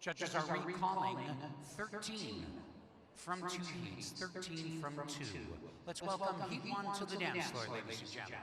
Judges are recalling 13 from 2 heats, 13 from 2. Let's welcome Heat 1 to the dance floor, ladies and gentlemen.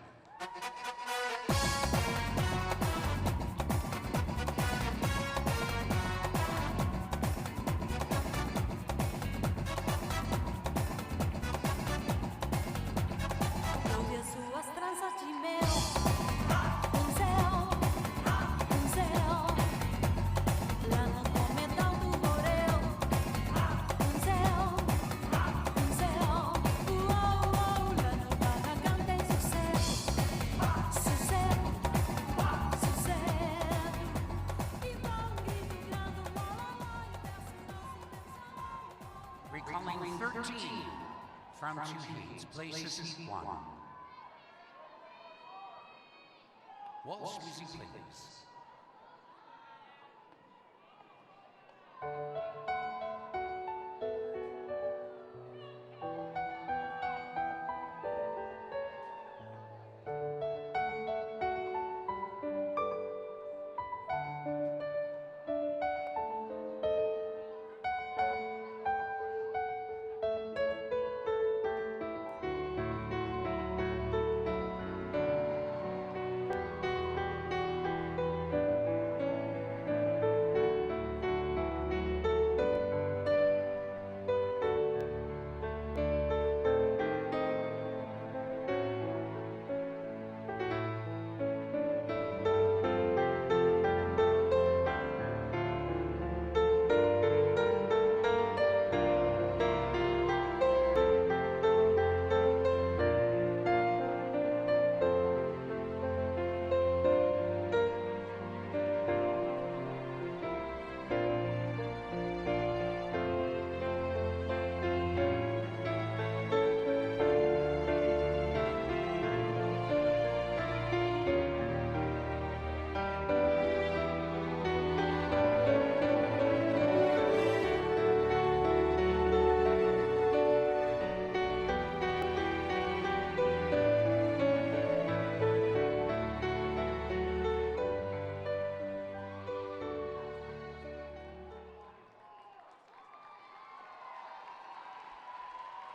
Recalling 13 from 2 heats, places Heat 1. Waltz music, please.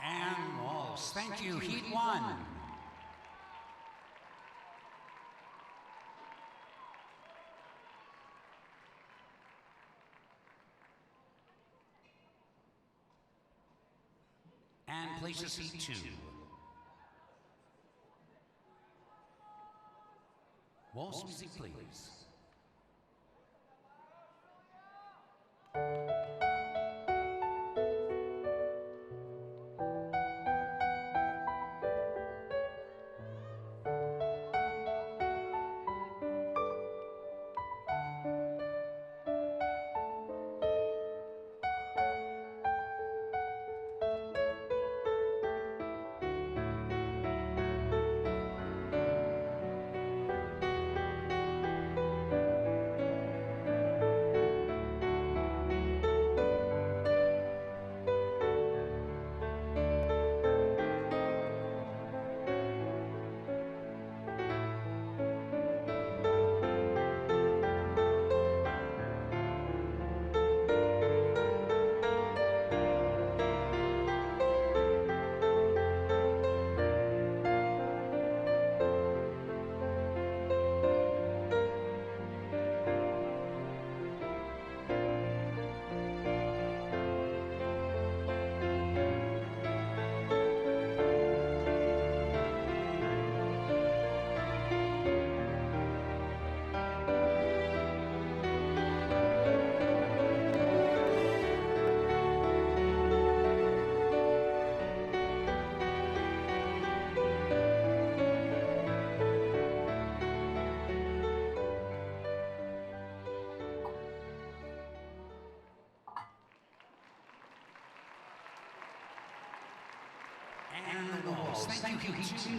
And waltz. Thank you, Heat 1. And places Heat 2. Waltz music, please. And the waltz. Thank you, Heat 2.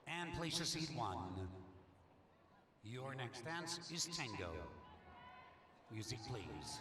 And places Heat 1. Your next dance is tango. Music, please.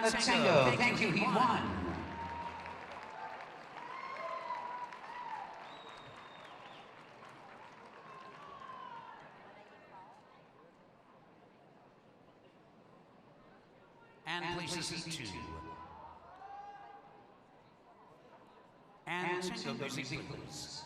Tango, thank you, he won. And places heat 2. And Tango music, please.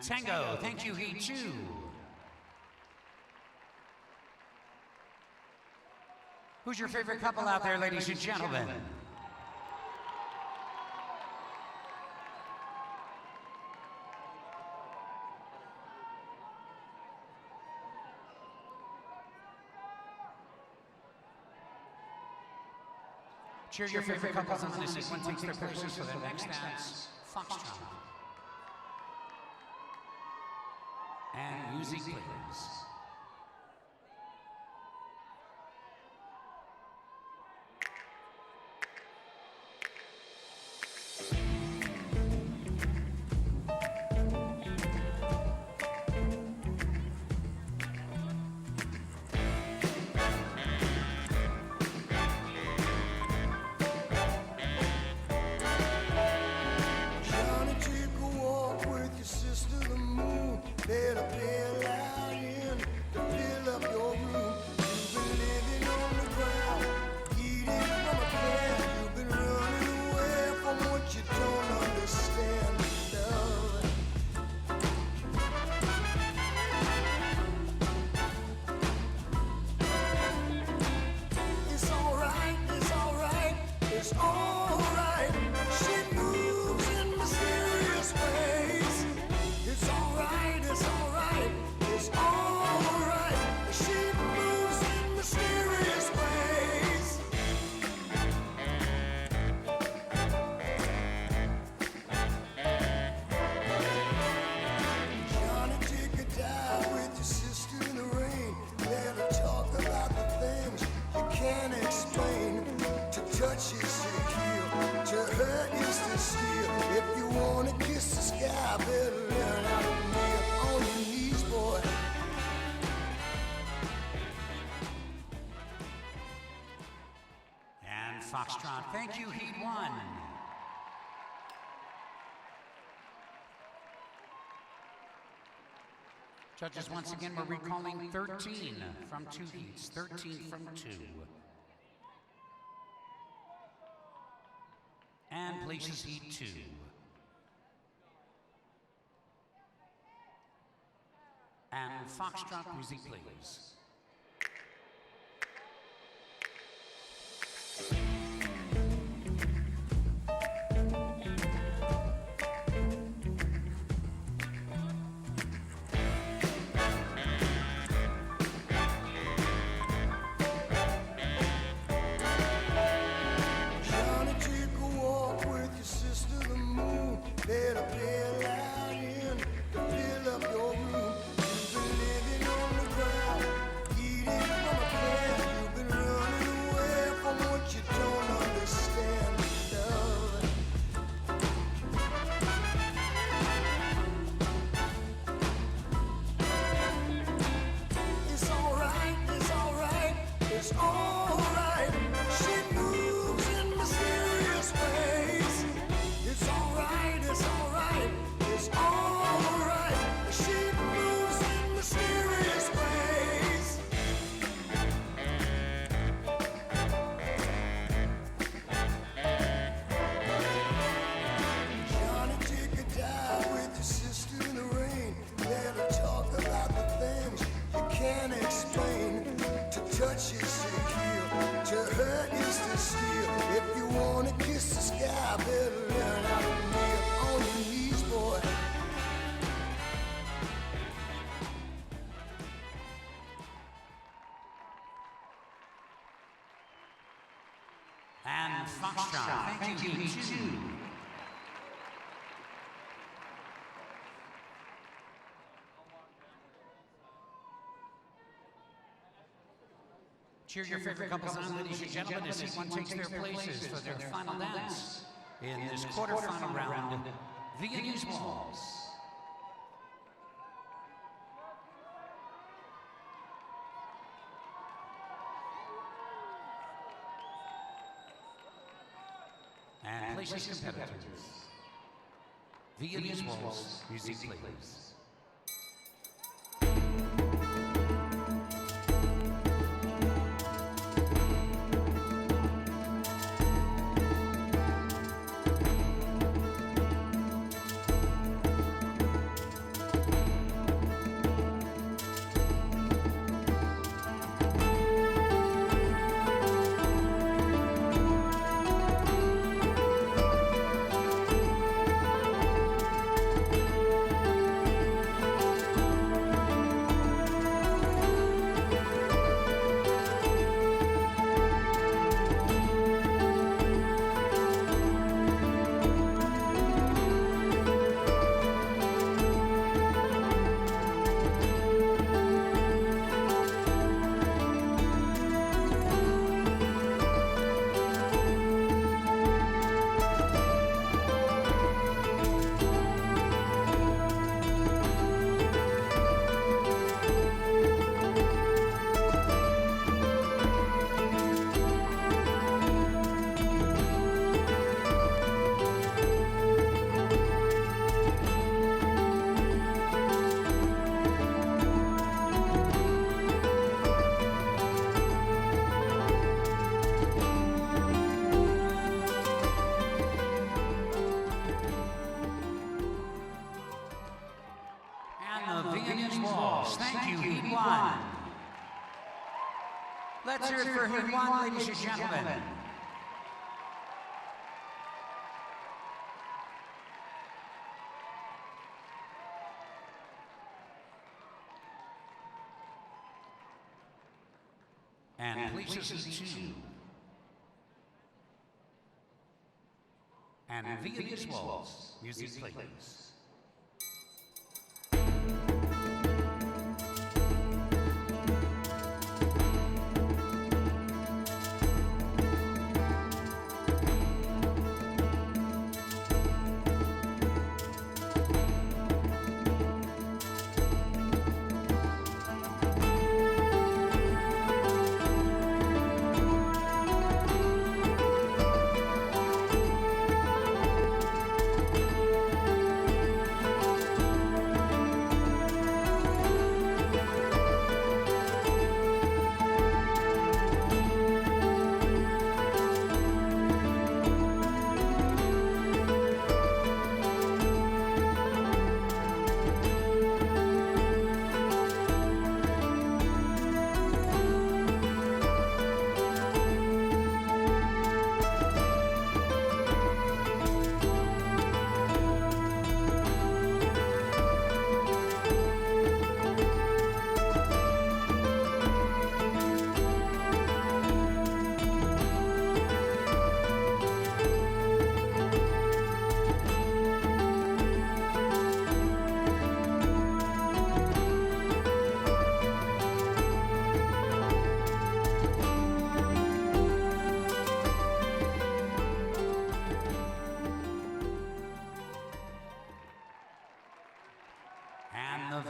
Tango, thank you, he 2. Who's your favorite couple out there, ladies and gentlemen? Cheer your favorite couples on this as one takes their places for the next dance, Foxtrot. And music, please. Foxtrot, thank you, Heat 1. Judges, once again, we're recalling 13 from 2 heats, 13 from 2. And places Heat 2. And Foxtrot music, please. of steel. If you wanna kiss the sky, better learn how to kneel on your knees, boy. And Foxtrot, thank you, too. Cheer your favorite couples on, ladies and gentlemen, as each one takes their places for their final dance in this quarterfinal round, Viennese Waltz. And places competitors. Viennese Waltz, music please. Thank you, Heat 1. Let's hear it for Heat 1, ladies and gentlemen. And places Heat 2. And Viennese Waltz, music please.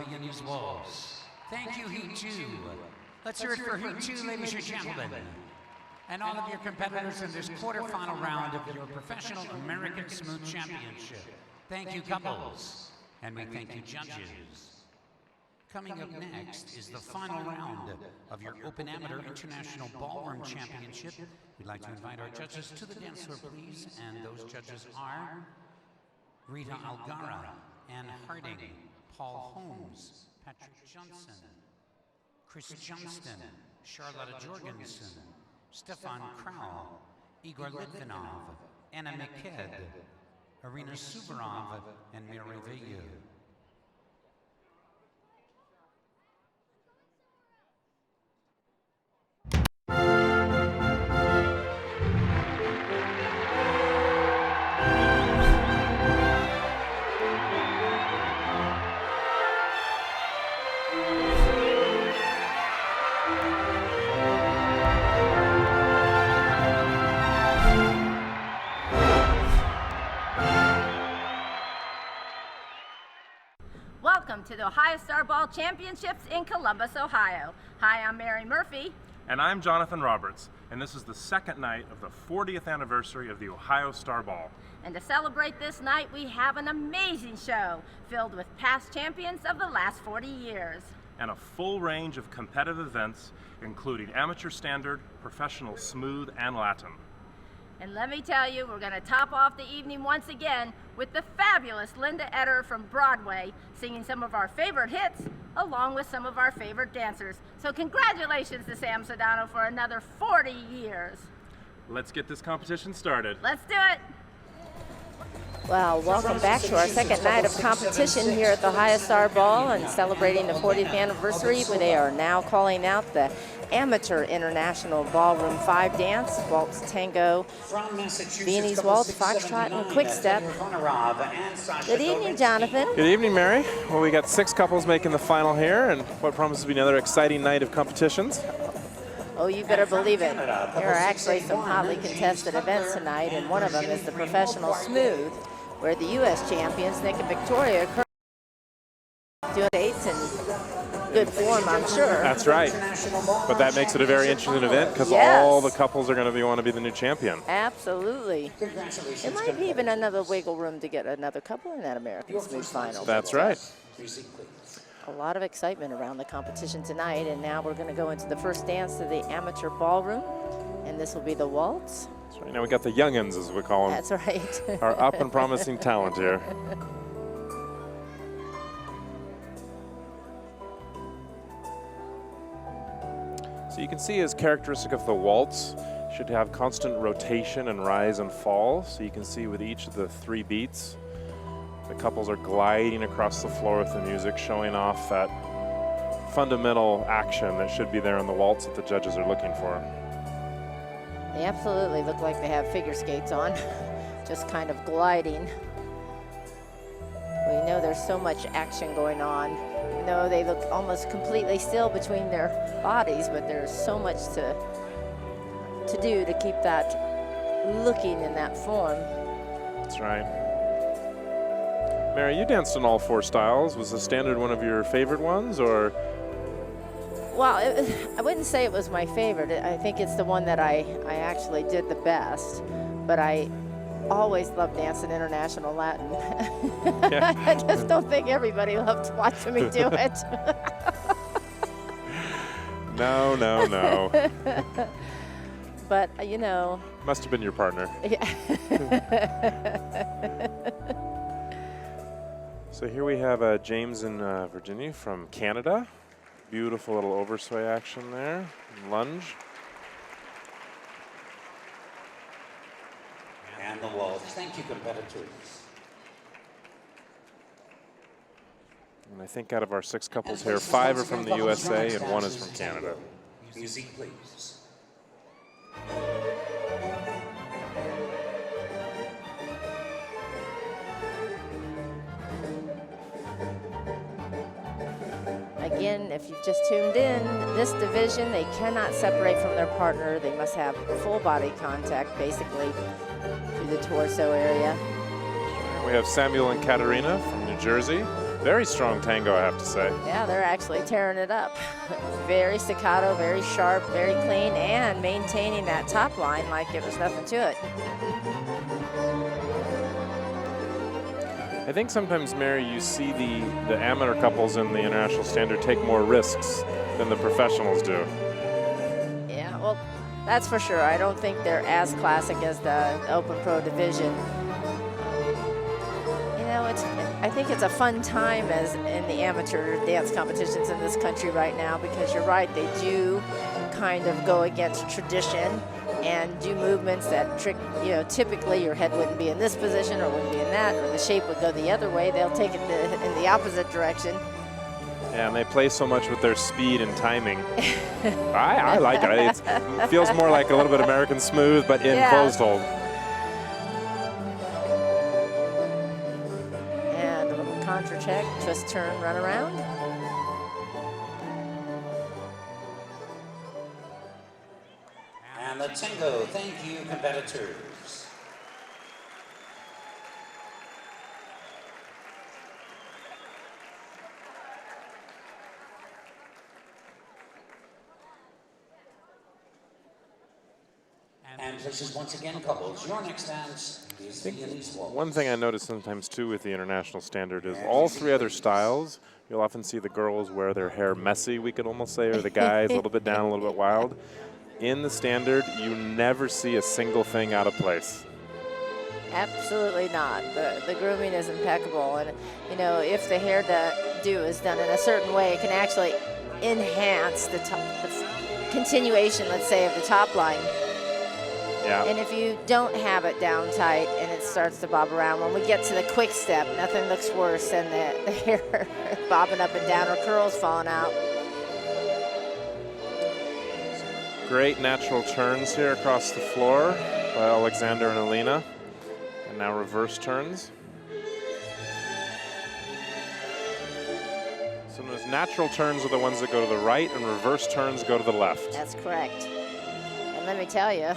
Viennese Waltz. Thank you, Heat 2. Let's hear it for Heat 2, ladies and gentlemen. And all of your competitors in this quarterfinal round of your Professional American Smooth Championship. Thank you, couples. And we thank you, judges. Coming up next is the final round of your Open Amateur International Ballroom Championship. We'd like to invite our judges to the dance floor, please. And those judges are Rita Algara, Ann Harding, Paul Holmes, Patrick Johnson, Chris Johnston, Charlotta Jorgensen, Stefan Krau, Igor Litvinov, Anna Miked, Irina Suvorov, and Miri Vayu. Welcome to the Ohio Star Ball Championships in Columbus, Ohio. Hi, I'm Mary Murphy. And I'm Jonathan Roberts, and this is the second night of the 40th anniversary of the Ohio Star Ball. And to celebrate this night, we have an amazing show filled with past champions of the last 40 years. And a full range of competitive events, including amateur standard, professional smooth, and Latin. And let me tell you, we're going to top off the evening once again with the fabulous Linda Eder from Broadway singing some of our favorite hits along with some of our favorite dancers. So congratulations to Sam Sedano for another 40 years. Let's get this competition started. Let's do it. Well, welcome back to our second night of competition here at the Ohio Star Ball and celebrating the 40th anniversary, where they are now calling out the Amateur International Ballroom 5 dance, waltz, tango, Viennese waltz, foxtrot, and quick step. Good evening, Jonathan. Good evening, Mary. Well, we got 6 couples making the final here, and what promises to be another exciting night of competitions. Oh, you better believe it. There are actually some hotly contested events tonight, and one of them is the professional smooth, where the U.S. champions, Nick and Victoria, are doing dates in good form, I'm sure. That's right. But that makes it a very interesting event because Yes. all the couples are going to want to be the new champion. Absolutely. It might be even another wiggle room to get another couple in that American Smooth final. That's right. A lot of excitement around the competition tonight, and now we're going to go into the first dance of the amateur ballroom, and this will be the waltz. So right now we got the youngins, as we call them. That's right. Our up and promising talent here. So you can see, as characteristic of the waltz, should have constant rotation and rise and fall. So you can see with each of the 3 beats, the couples are gliding across the floor with the music, showing off that fundamental action that should be there in the waltz that the judges are looking for. They absolutely look like they have figure skates on, just kind of gliding. We know there's so much action going on. Even though they look almost completely still between their bodies, but there's so much to do to keep that looking in that form. That's right. Mary, you danced in all 4 styles. Was the standard one of your favorite ones, or? Well, I wouldn't say it was my favorite. I think it's the one that I actually did the best, but I always loved dancing International Latin. Yeah. I just don't think everybody loved watching me do it. No, no, no. But, you know. Must have been your partner. Yeah. So here we have James and Virginia from Canada. Beautiful little oversway action there. Lunge. And the waltz. Thank you, competitors. And I think out of our 6 couples here, 5 are from the USA and 1 is from Canada. Music, please. Again, if you've just tuned in, this division, they cannot separate from their partner. They must have full body contact, basically, through the torso area. We have Samuel and Katerina from New Jersey. Very strong tango, I have to say. Yeah, they're actually tearing it up. Very staccato, very sharp, very clean, and maintaining that top line like it was nothing to it. I think sometimes, Mary, you see the amateur couples in the international standard take more risks than the professionals do. Yeah, well, that's for sure. I don't think they're as classic as the Open Pro division. You know, I think it's a fun time as in the amateur dance competitions in this country right now, because you're right, they do kind of go against tradition. and do movements that typically your head wouldn't be in this position or wouldn't be in that, or the shape would go the other way. They'll take it in the opposite direction. Yeah, and they play so much with their speed and timing. I like it. It feels more like a little bit American Smooth, but in closed hold. And a little contra check, twist, turn, run around. And the tango, thank you, competitors. And places once again couples. Your next dance is the Viennese Waltz. One thing I notice sometimes too with the international standard is all three other styles, you'll often see the girls wear their hair messy, we could almost say, or the guys a little bit down, a little bit wild. In the standard, you never see a single thing out of place. Absolutely not. The grooming is impeccable, and if the hairdo is done in a certain way, it can actually enhance the continuation, let's say, of the top line. Yeah. And if you don't have it down tight and it starts to bob around, when we get to the quick step, nothing looks worse than the hair bobbing up and down or curls falling out. Great natural turns here across the floor by Alexander and Alina. And now reverse turns. So those natural turns are the ones that go to the right, and reverse turns go to the left. That's correct. And let me tell you,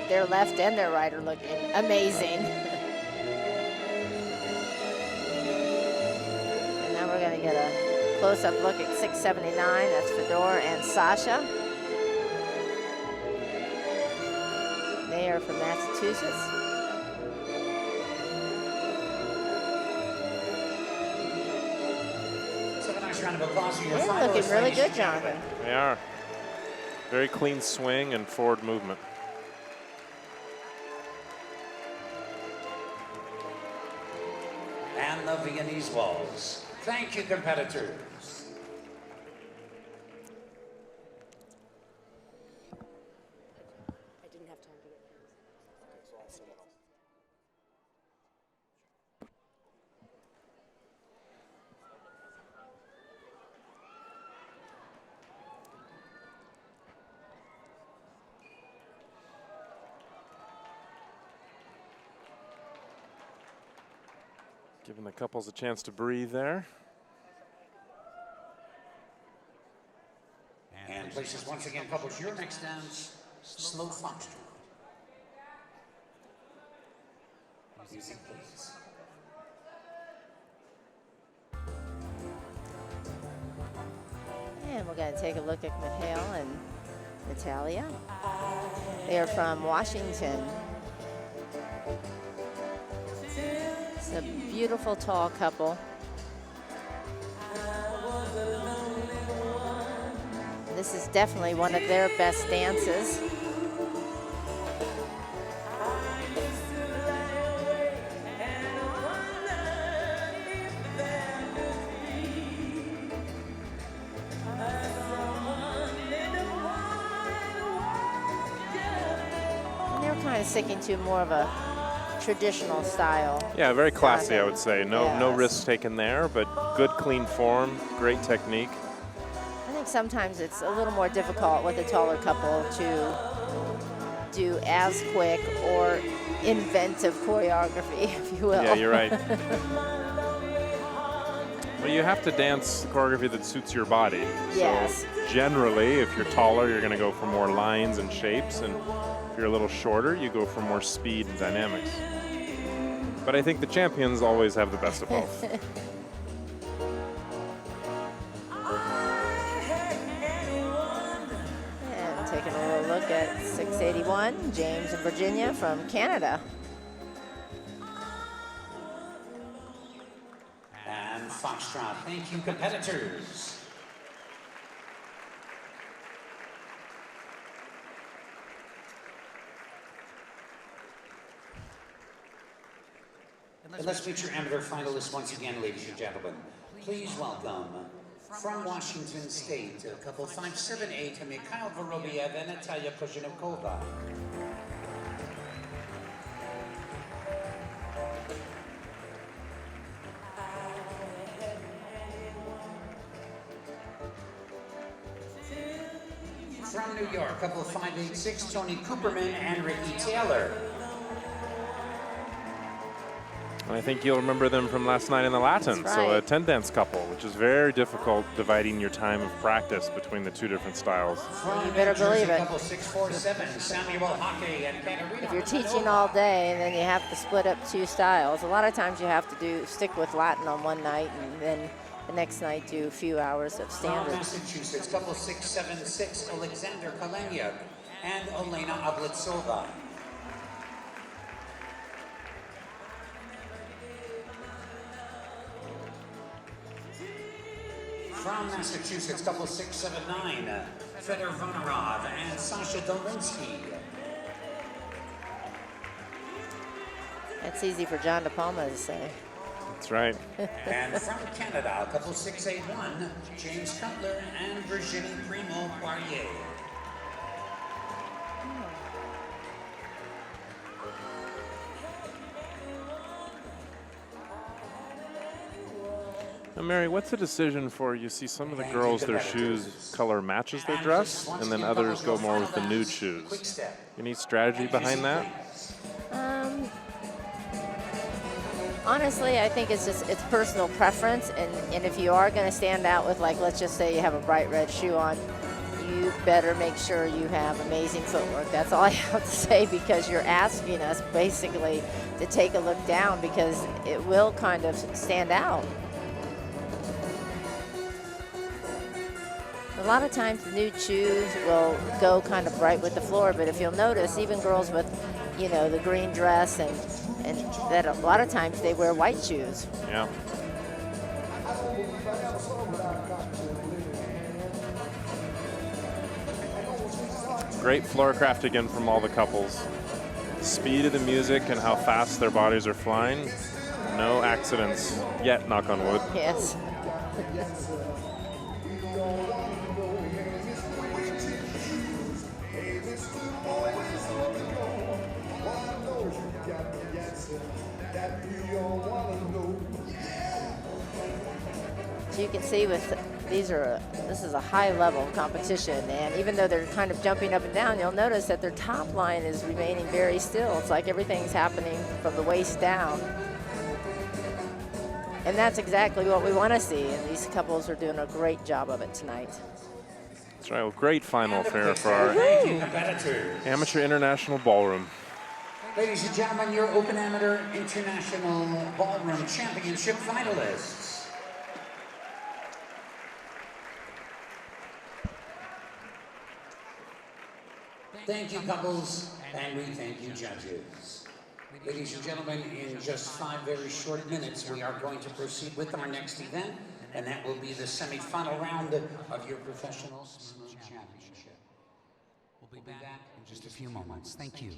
their left and their right are looking amazing. And now we're going to get a close-up look at 679. That's Fedor and Sasha. They are from Massachusetts. So a nice round of applause for your They're finalists, looking really ladies good, and gentlemen. Jonathan. They are. Very clean swing and forward movement. And the Viennese Waltz. Thank you, competitors. Giving the couples a chance to breathe there. And places once again, couples, your next dance, slow foxtrot. Music, please. And we're going to take a look at Mikhail and Natalia. They are from Washington. It's a beautiful, tall couple. This is definitely one of their best dances. And they're kind of sticking to more of a traditional style. Yeah, very classy, I would say. No Yes. risks taken there, but good, clean form, great technique. I think sometimes it's a little more difficult with a taller couple to do as quick or inventive choreography, if you will. Yeah, you're right. Well, you have to dance choreography that suits your body. Yes. So generally, if you're taller, you're going to go for more lines and shapes, and if you're a little shorter, you go for more speed and dynamics. But I think the champions always have the best of both. And taking a little look at 681, James and Virginia from Canada. And foxtrot. Thank you, competitors. And let's meet your amateur finalists once again, ladies and gentlemen. Please welcome From Washington State, couple 578, Mikhail Vorobiev and Natalia Kozhenikova. From New York, couple 586, Tony Cooperman and Ricky Taylor. I think you'll remember them from last night in the Latin. That's So a right. 10-dance couple, which is very difficult dividing your time of practice between the two different styles. From You better New Jersey, believe it. couple 647, Samuel Hockey and Katerina. If you're teaching all day and then you have to split up two styles, a lot of times you have to stick with Latin on one night and then the next night do a few hours of From standard. Massachusetts, couple 676, Alexander Kaleniuk and Elena Ablitsova. From Massachusetts, couple 679, Fedor Vonarov and Sasha Dolinsky. That's easy for John De Palma to say. That's right. And from Canada, couple 681, James Cutler and Virginie Primo Poirier. Now, Mary, what's the decision for, you see some of the girls, their shoes color matches their dress, and then others go more with the nude shoes. Any strategy behind that? Honestly, I think it's personal preference, and if you are going to stand out with, like, let's just say you have a bright red shoe on, you better make sure you have amazing footwork. That's all I have to say, because you're asking us basically to take a look down, because it will kind of stand out. A lot of times the nude shoes will go kind of bright with the floor, but if you'll notice, even girls with, you know, the green dress and that a lot of times they wear white shoes. Yeah. Great floor craft again from all the couples. Speed of the music and how fast their bodies are flying. No accidents yet, knock on wood. Yes. So you can see with this is a high level of competition, and even though they're kind of jumping up and down, you'll notice that their top line is remaining very still. It's like everything's happening from the waist down. And that's exactly what we want to see, and these couples are doing a great job of it tonight. That's right, well, great final affair for our Amateur International Ballroom. Ladies and gentlemen, your Open Amateur International Ballroom Championship finalists. Thank you, couples, and we thank you, judges. Ladies and gentlemen, in just 5 very short minutes, we are going to proceed with our next event, and that will be the semi-final round of your professional smooth championship. We'll be back in just a few moments. Thank you.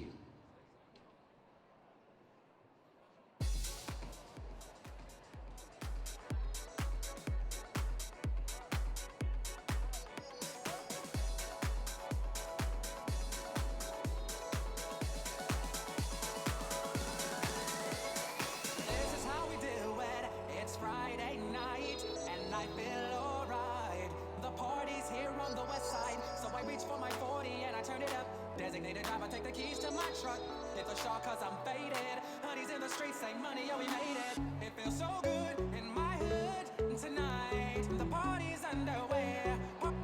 Designated driver, take the keys to my truck. Hit the shop cause I'm faded. Honey's in the streets, say money, yeah, we made it. It feels so good in my hood tonight. The party's underway,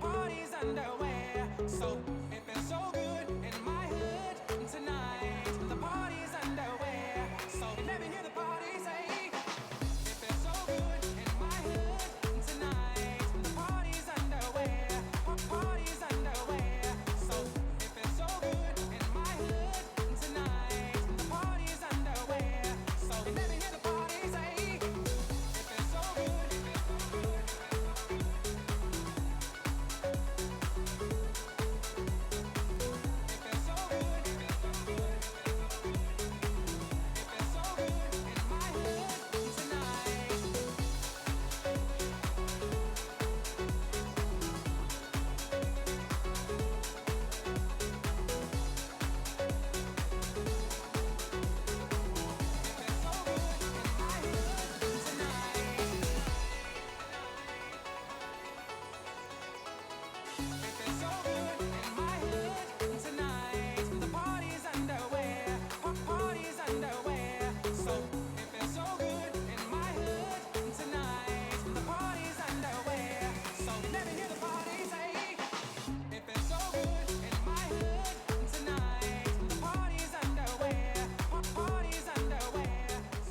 party's underway. So it feels so good in my hood tonight. The party's underway. So let me hear the party say. It feels so good in my hood tonight. The party's underway, party's underway. So it feels so good in my hood tonight. The party's underway. So let me hear the party say. feels so good in my hood tonight. The party's underway, party's underway. So it feels so good in my hood tonight. The party's underway. So let me hear the party say. It feels so good in my hood tonight. The party's underway, party's underway.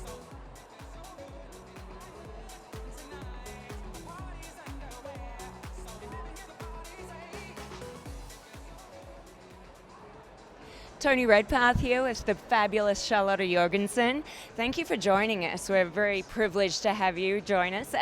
So it feels so good in my hood tonight. The party's underway. So let me hear the party say. Tony Redpath here with the fabulous Charlotta Jorgensen. Thank you for joining us. We're very privileged to have you join us.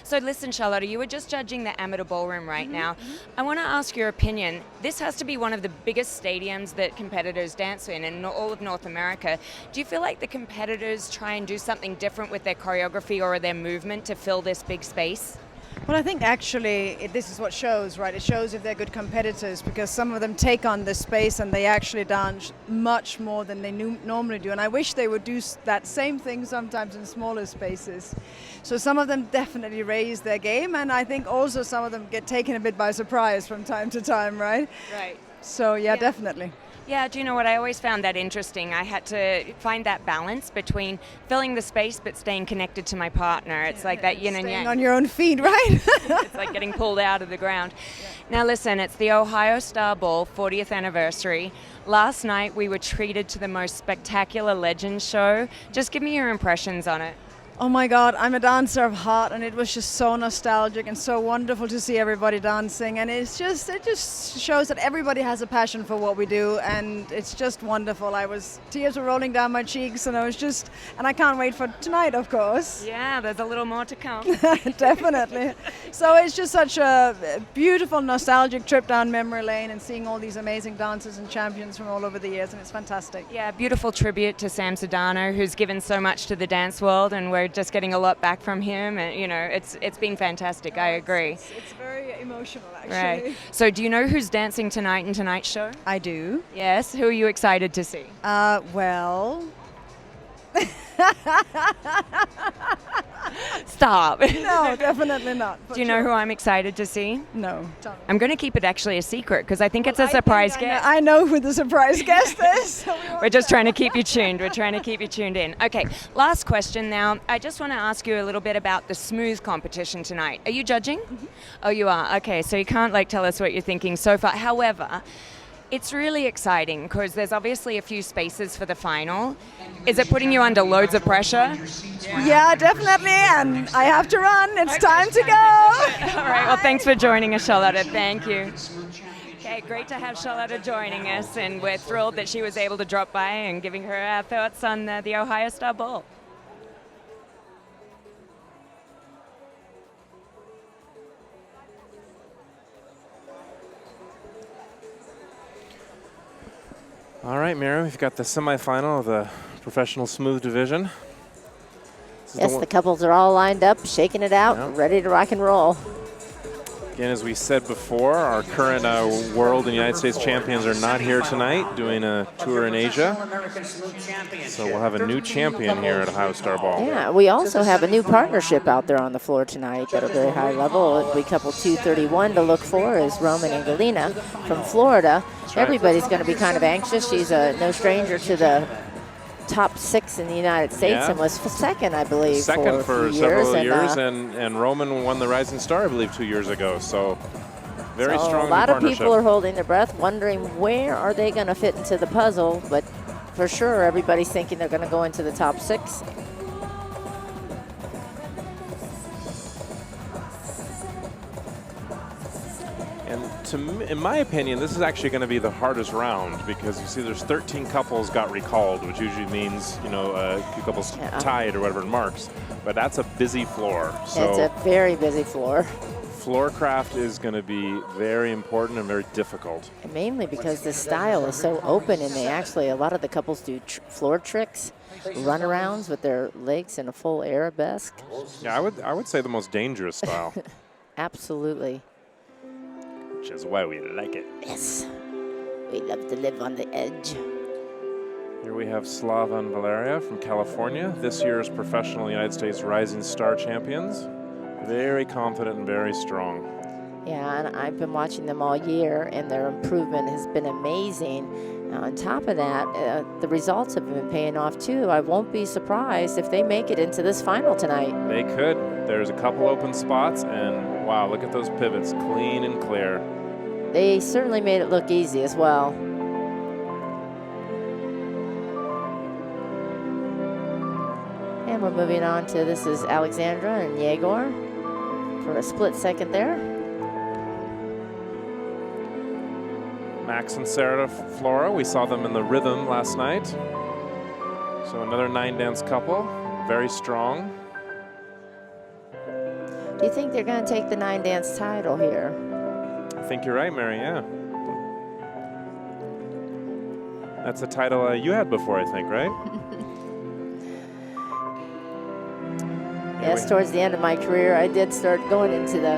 So listen, Charlotta, you were just judging the amateur ballroom right now. I want to ask your opinion. This has to be one of the biggest stadiums that competitors dance in all of North America. Do you feel like the competitors try and do something different with their choreography or their movement to fill this big space? Well, I think actually this is what shows, right? It shows if they're good competitors, because some of them take on this space and they actually dance much more than they normally do. And I wish they would do that same thing sometimes in smaller spaces. So some of them definitely raise their game, and I think also some of them get taken a bit by surprise from time to time, right? Right. So yeah, definitely. Yeah, do you know what? I always found that interesting. I had to find that balance between filling the space but staying connected to my partner. It's like that yin and Staying yang. on your own feet, right? It's like getting pulled out of the ground. Now listen, it's the Ohio Star Ball 40th anniversary. Last night we were treated to the most spectacular Legends show. Just give me your impressions on it. Oh my God, I'm a dancer of heart, and it was just so nostalgic and so wonderful to see everybody dancing. And it just shows that everybody has a passion for what we do, and it's just wonderful. Tears were rolling down my cheeks, and I can't wait for tonight, of course. Yeah, there's a little more to come. Definitely. So it's just such a beautiful, nostalgic trip down memory lane and seeing all these amazing dancers and champions from all over the years, and it's fantastic. Yeah, beautiful tribute to Sam Sedano, who's given so much to the dance world, and we're just getting a lot back from him, and it's been fantastic. I agree. It's very emotional, actually. Right. So do you know who's dancing tonight in tonight's show? I do. Yes. Who are you excited to see? Well... Stop. No, definitely not. Do you know who I'm excited to see? No. I'm going to keep it actually a secret because I think it's a surprise guest. I know who the surprise guest is. We're just trying to keep you tuned. We're trying to keep you tuned in. Okay, last question now. I just want to ask you a little bit about the smooth competition tonight. Are you judging? Mm-hmm. Oh, you are? Okay, so you can't tell us what you're thinking so far. However, it's really exciting because there's obviously a few spaces for the final. Is it putting you under loads of pressure? Yeah, definitely, and I have to run. It's time to go. All right, well, thanks for joining us, Charlotta. Thank you. Okay, great to have Charlotta joining us, and we're thrilled that she was able to drop by and giving her thoughts on the Ohio Star Ball. All right, Miriam, we've got the semifinal of the professional smooth division. Yes, the couples are all lined up, shaking it out, ready to rock and roll. Again, as we said before, our current world and United States champions are not here tonight, doing a tour in Asia. So we'll have a new champion here at Ohio Star Ball. Yeah, we also have a new partnership out there on the floor tonight at a very high level. We couple 231 to look for is Roman and Galina from Florida. Everybody's going to be kind of anxious. She's no stranger to the top 6 in the United States and was second, I believe, second for several years, and and Roman won the Rising Star, I believe, 2 years ago. So very strong a lot of partnership. people are holding their breath, wondering where are they going to fit into the puzzle, but for sure everybody's thinking they're going to go into the top 6. And in my opinion, this is actually going to be the hardest round because you see there's 13 couples got recalled, which usually means, a few couples tied or whatever it marks. But that's a busy floor. So it's a very busy floor. Floor craft is going to be very important and very difficult. And mainly because the style is so open, and a lot of the couples do floor tricks, runarounds with their legs in a full arabesque. Yeah, I would say the most dangerous style. Absolutely. Which is why we like it. Yes. We love to live on the edge. Here we have Slava and Valeria from California, this year's professional United States Rising Star champions. Very confident and very strong. Yeah, and I've been watching them all year, and their improvement has been amazing. Now, on top of that, the results have been paying off too. I won't be surprised if they make it into this final tonight. They could. There's a couple open spots, and wow, look at those pivots, clean and clear. They certainly made it look easy as well. And we're moving on to, this is Alexandra and Yegor for a split second there. Max and Sarah Flora, we saw them in the rhythm last night. So another 9-dance couple, very strong. Do you think they're going to take the 9-dance title here? I think you're right, Mary, yeah. That's a title you had before, I think, right? Yes, towards the end of my career, I did start going into the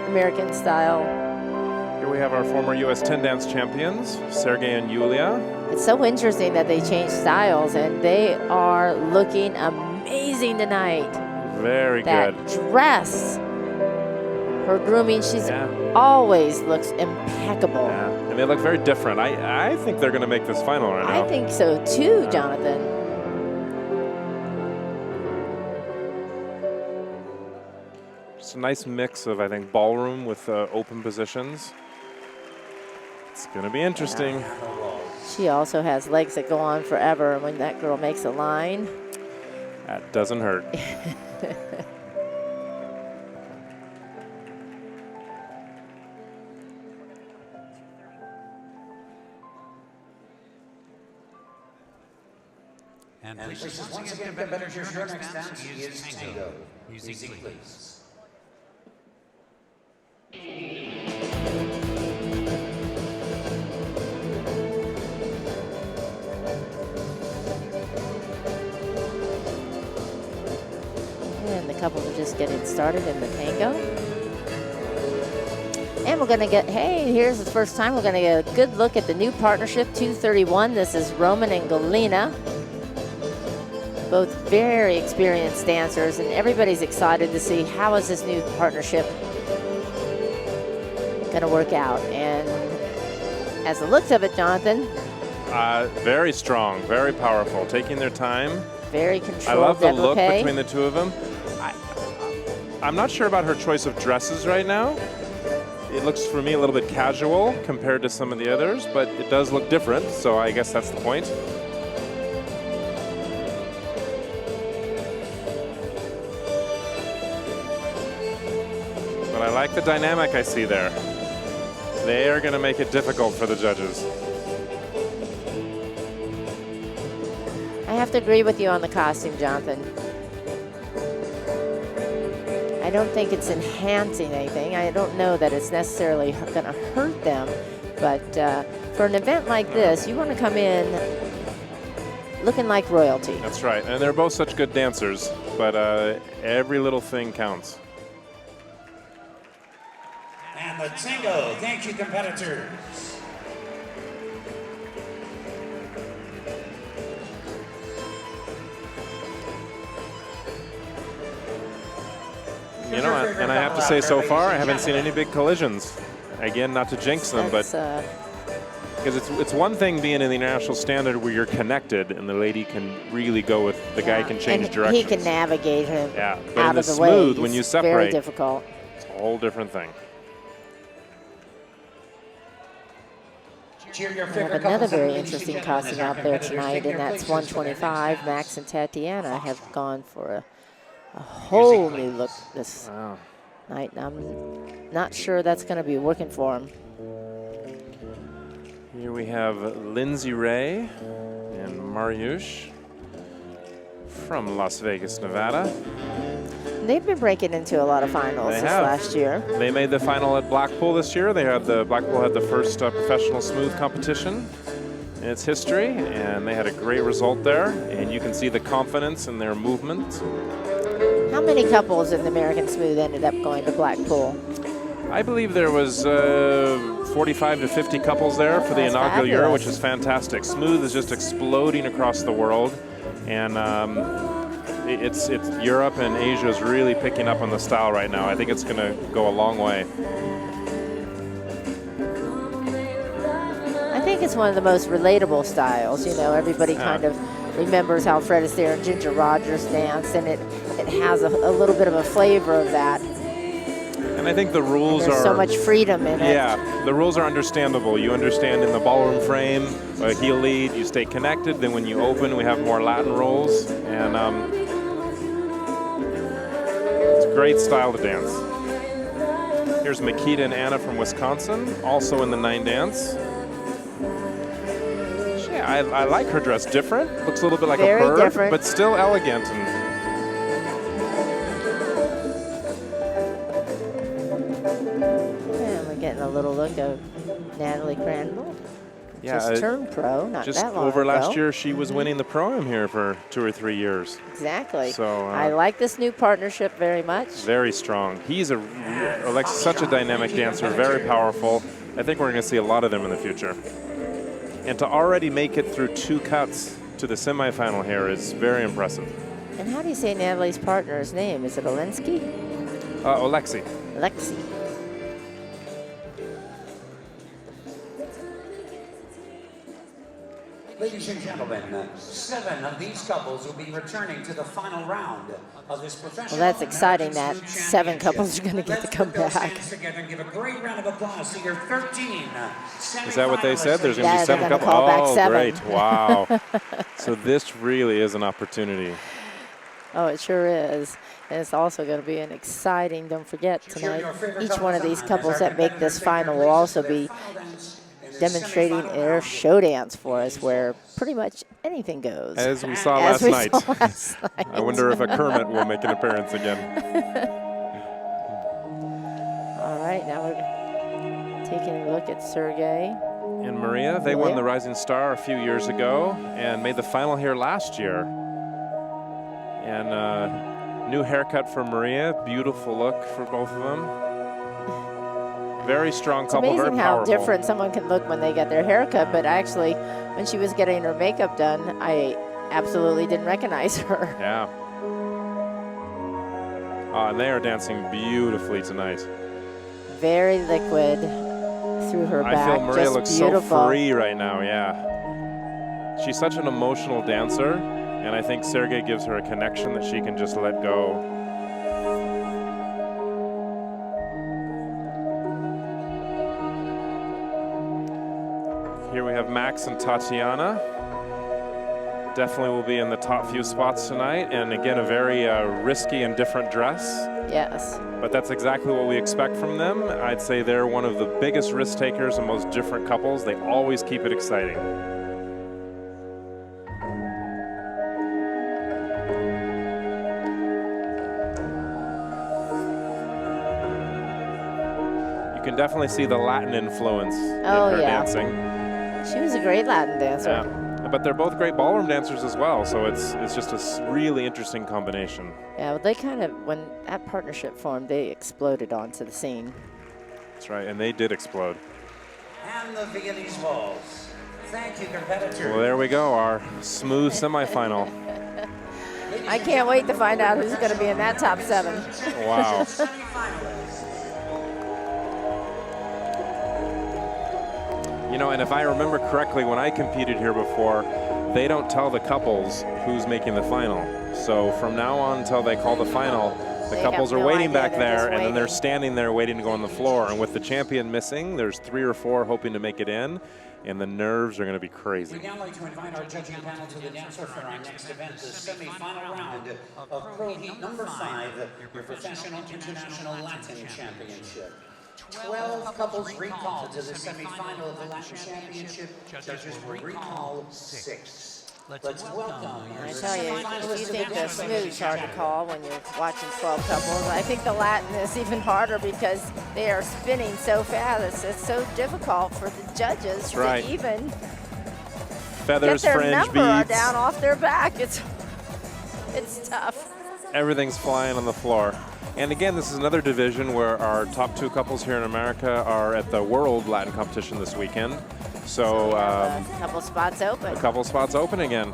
American style. Here we have our former U.S. 10-dance champions, Sergey and Yulia. It's so interesting that they changed styles, and they are looking amazing tonight. Very that good. That dress, her grooming, she's always looks impeccable. Yeah. And they look very different. I think they're going to make this final right now. I think so too, Jonathan. Just a nice mix of, I think, ballroom with open positions. It's going to be interesting. Yeah. She also has legs that go on forever. When that girl makes a line, that doesn't hurt. And please, once again, competitors, your next dance is Tango. Music, please. And the couples are just getting started in the tango. And we're going to get, hey, here's the first time we're going to get a good look at the new partnership, 231. This is Roman and Galina. Both very experienced dancers, and everybody's excited to see how is this new partnership going to work out. And as the looks of it, Jonathan. Very strong, very powerful, taking their time. Very controlled. I love the développé. look between the two of them. I'm not sure about her choice of dresses right now. It looks for me a little bit casual compared to some of the others, but it does look different, so I guess that's the point. But I like the dynamic I see there. They are going to make it difficult for the judges. I have to agree with you on the costume, Jonathan. I don't think it's enhancing anything. I don't know that it's necessarily going to hurt them, but for an event like this, you want to come in looking like royalty. That's right, and they're both such good dancers, but every little thing counts. And the tango, thank you, competitors. You know, and I have to say, so far, I haven't seen any big collisions. Again, not to jinx them, but because it's one thing being in the international standard where you're connected and the lady can really go with the guy can change directions. He can navigate him but out in the of the smooth, way. when you It's separate, very difficult. It's a whole different thing. We have another very interesting costume out there tonight, and that's 125. Max and Tatiana have gone for a whole new look this night, and I'm not sure that's going to be working for them. Here we have Lindsay Ray and Mariusz from Las Vegas, Nevada. They've been breaking into a lot of finals this last year. They made the final at Blackpool this year. Blackpool had the first professional smooth competition in its history, and they had a great result there. And you can see the confidence in their movement. How many couples in the American Smooth ended up going to Blackpool? I believe there was 45 to 50 couples there for the inaugural year, which is fantastic. Smooth is just exploding across the world, and it's Europe and Asia is really picking up on the style right now. I think it's going to go a long way. think it's one of the most relatable styles. You know, everybody kind of remembers how Fred Astaire and Ginger Rogers danced, and it has a little bit of a flavor of that. And I think the rules There's are so much freedom in it. Yeah, the rules are understandable. You understand in the ballroom frame, a heel lead, you stay connected. Then when you open, we have more Latin rolls, and it's a great style to dance. Here's Makita and Anna from Wisconsin, also in the 9 dance. Yeah, I like her dress. Different, looks a little bit like Very a bird, different. but still elegant. And we're getting a little look of Natalie Crandall. yeah, Just turned pro, not just that long over ago. last year, she was winning the Pro-Am here for 2 or 3 years. Exactly. So I like this new partnership very much. very strong. He's such a dynamic dancer, very powerful. I think we're going to see a lot of them in the future. And to already make it through 2 cuts to the semifinal here is very impressive. And how do you say Natalie's partner's name? Is it Olensky? Oleksiy. Alexi. Ladies and gentlemen, 7 of these couples will be returning to the final round of this professional. Well, that's exciting that 7 couples are going to get to come back. Together and give a great round of applause to your 13. Is that what they said? There's going to be 7 they're gonna couples? call back Oh, 7. great. Wow. So this really is an opportunity. Oh, it sure is. And it's also going to be an exciting, don't forget, tonight, each one of these couples that make this final will also be demonstrating their show dance for us, where pretty much anything goes. As we saw last night. I wonder if a Kermit will make an appearance again. All right, now we're taking a look at Sergey. And Maria, they won the Rising Star a few years ago and made the final here last year. And new haircut for Maria, beautiful look for both of them. Very strong couple, very It's amazing powerful. how different someone can look when they get their haircut, but actually, when she was getting her makeup done, I absolutely didn't recognize her. Yeah. And they are dancing beautifully tonight. Very liquid through her back. I feel Maria just looks beautiful. so free right now, yeah. She's such an emotional dancer, and I think Sergey gives her a connection that she can just let go. Here we have Max and Tatiana. Definitely will be in the top few spots tonight, and again, a very risky and different dress. Yes. But that's exactly what we expect from them. I'd say they're one of the biggest risk takers and most different couples. They always keep it exciting. You can definitely see the Latin influence in her dancing. She was a great Latin dancer. Yeah. But they're both great ballroom dancers as well, so it's just a really interesting combination. Yeah, well, they kind of, when that partnership formed, they exploded onto the scene. That's right, and they did explode. And the Viennese Waltz. Thank you, competitors. Well, there we go, our smooth semifinal. I can't wait to find out who's going to be in that top 7. Wow. You know, and if I remember correctly, when I competed here before, they don't tell the couples who's making the final. So from now on until they call the final, the couples are waiting back there, and then they're standing there waiting to go on the floor. And with the champion missing, there's 3 or 4 hoping to make it in, and the nerves are going to be crazy. We'd now like to invite our judging panel to the dancer for our next event, the semi-final round of Pro Heat number 5, your Professional International Latin Championship. 12 couples recalled to the semi-final of the Latin Championship. Judges will recall 6. Let's welcome. I tell you, if you think the smooth's hard to call when you're watching 12 couples, I think the Latin is even harder because they are spinning so fast. It's so difficult for the judges to even Feathers, get their fringe, number beads. down off their back. It's tough. Everything's flying on the floor. And again, this is another division where our top 2 couples here in America are at the World Latin Competition this weekend. So a couple spots open. A couple spots open again.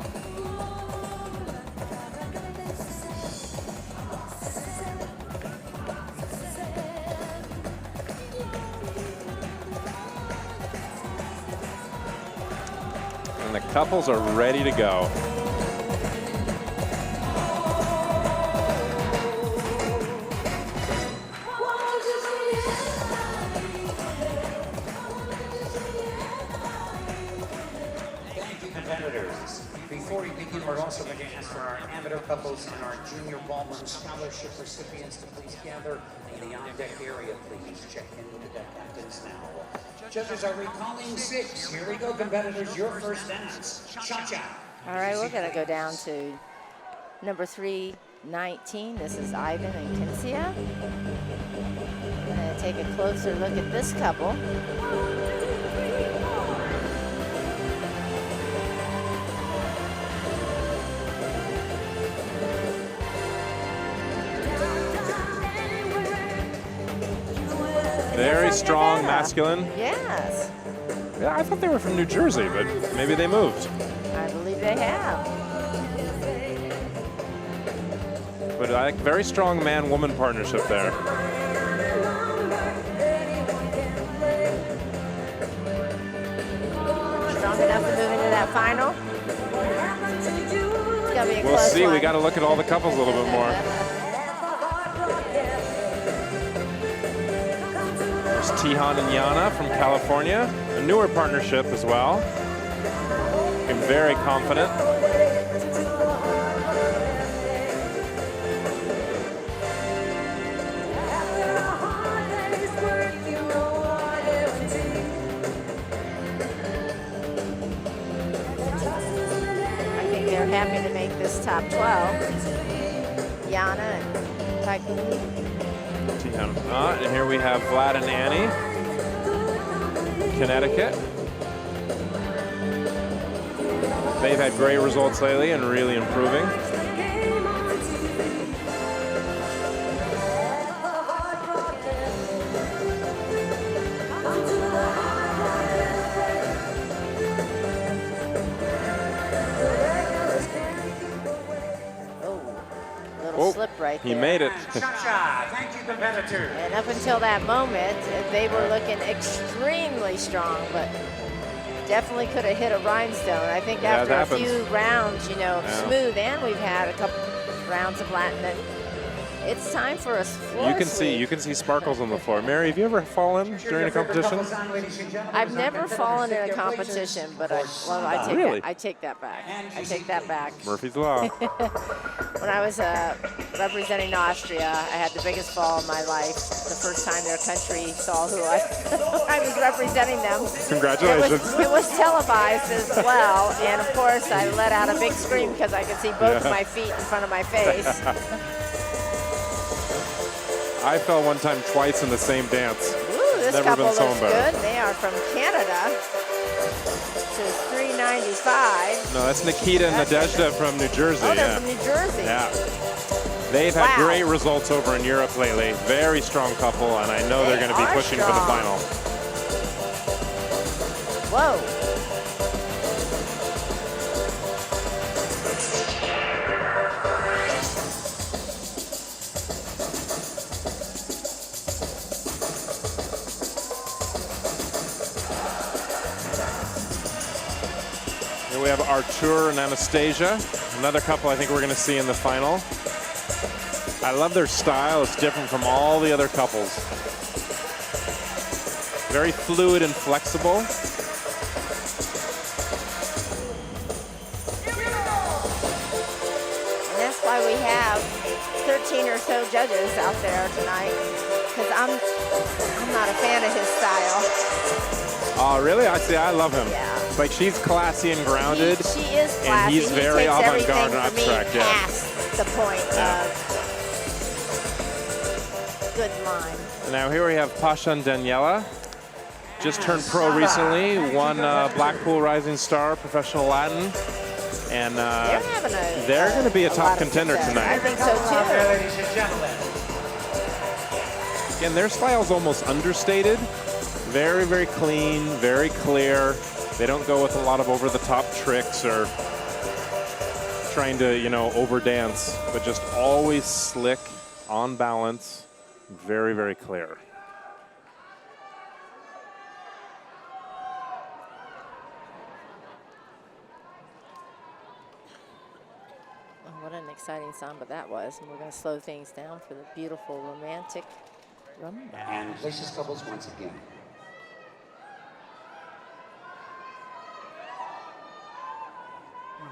And the couples are ready to go. Thank you, competitors. Before we begin, we're also going to ask for our amateur couples and our junior ballroom scholarship recipients to please gather in the on-deck area, please. Check in with the deck captains now. Judges are recalling 6. Here we go, competitors. Your first dance. Cha-cha. All right, we're going to go down to number 319. This is Ivan and Kinsia. We're going to take a closer look at this couple. Very strong, masculine. Yes. Yeah, I thought they were from New Jersey, but maybe they moved. I believe they have. But I like very strong man-woman partnership there. Strong enough to move into that final. It's gonna be a We'll close see. one. We got to look at all the couples a little bit more. There's Tihan and Yana from California, a newer partnership as well. Looking very confident. I think they're happy to make this top 12. Yana and Tycoon. And here we have Vlad and Annie, Connecticut. They've had great results lately and really improving. Slip right there. He made it. Thank you, competitors. And up until that moment, they were looking extremely strong, but definitely could have hit a rhinestone. I think after a few rounds, you know, smooth, and we've had a couple rounds of Latin, that it's time for us. You can see sparkles on the floor. Mary, have you ever fallen during a competition? I've never fallen in a competition, but I take that back. I take that back. Murphy's Law. When I was representing Austria, I had the biggest fall of my life. The first time their country saw who I was representing them. Congratulations. It was televised as well, and of course I let out a big scream because I could see both of my feet in front of my face. I fell one time twice in the same dance. Ooh, this Never couple been so looks good. They are from Canada. This is 395. No, that's Nikita and Nadezhda from New Jersey. Oh, they're from New Jersey. Yeah. They've had great results over in Europe lately. Very strong couple, and I know they're going to be pushing for the final. Whoa. Here we have Artur and Anastasia, another couple I think we're going to see in the final. I love their style. It's different from all the other couples. Very fluid and flexible. And that's why we have 13 or so judges out there tonight, because I'm not a fan of his style. Oh, really? I love him. Yeah. Like, she's classy and grounded. She is classy. And he's very avant-garde and abstract. Yeah. Past the point of good line. Now here we have Pasha and Daniela. Just turned pro recently. Won Blackpool Rising Star Professional Latin. And they're going to be a top contender tonight. I think so too. Ladies and gentlemen. Again, their style's almost understated. Very, very clean, very clear. They don't go with a lot of over-the-top tricks or trying to, you know, over-dance, but just always slick, on balance, very, very clear. exciting samba that was. And we're going to slow things down for the beautiful romantic rumba. And places couples once again.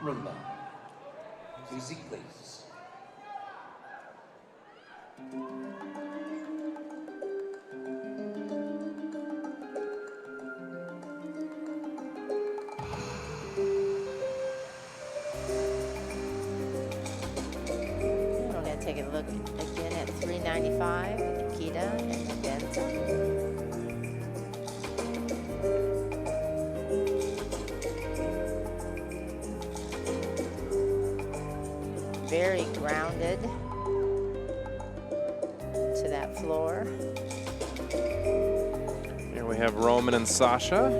Rumba. Music, please. And we're going to take a look again at 395 with Nikita and Benza. Very grounded to that floor. Here we have Roman and Sasha,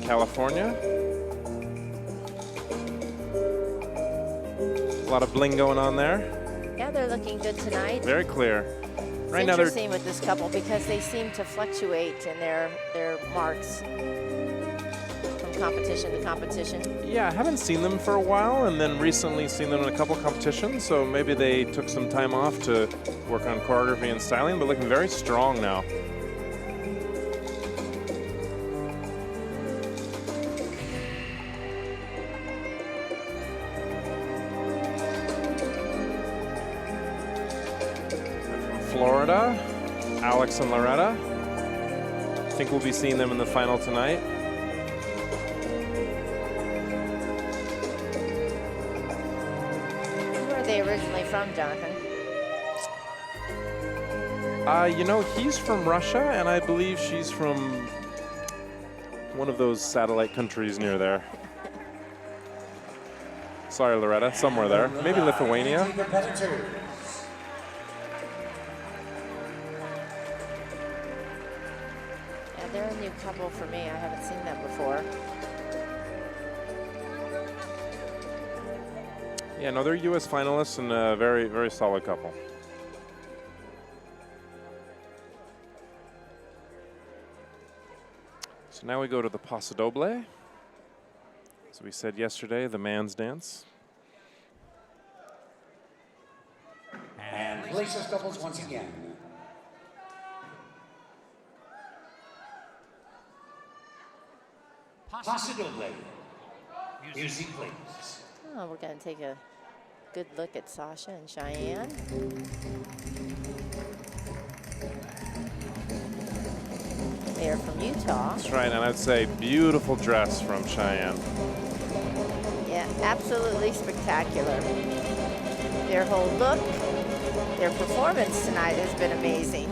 California. A lot of bling going on there. Yeah, they're looking good tonight. Very clear. It's Right now they're interesting with this couple because they seem to fluctuate in their marks from competition to competition. Yeah, I haven't seen them for a while, and then recently seen them in a couple competitions, so maybe they took some time off to work on choreography and styling, but looking very strong now. From Florida, Alex and Loretta. I think we'll be seeing them in the final tonight. Originally from, Jonathan? You know, he's from Russia, and I believe she's from one of those satellite countries near there. Sorry, Loretta, somewhere there. Maybe Lithuania. Yeah, they're a new couple for me. I haven't seen them before. Yeah, no, they're U.S. finalists and a very, very solid couple. So now we go to the Paso Doble. As we said yesterday, the man's dance. And places couples once again. Paso Doble. Music, please. Oh, we're going to take a good look at Sasha and Cheyenne. They are from Utah. That's right, and I'd say beautiful dress from Cheyenne. Yeah, absolutely spectacular. Their whole look, their performance tonight has been amazing.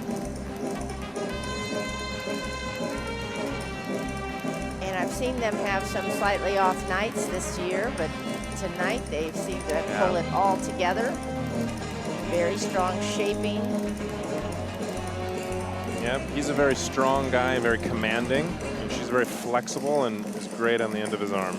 And I've seen them have some slightly off nights this year, but tonight they seem to pull it all together. Very strong shaping. Yep, he's a very strong guy, very commanding, and she's very flexible and is great on the end of his arm.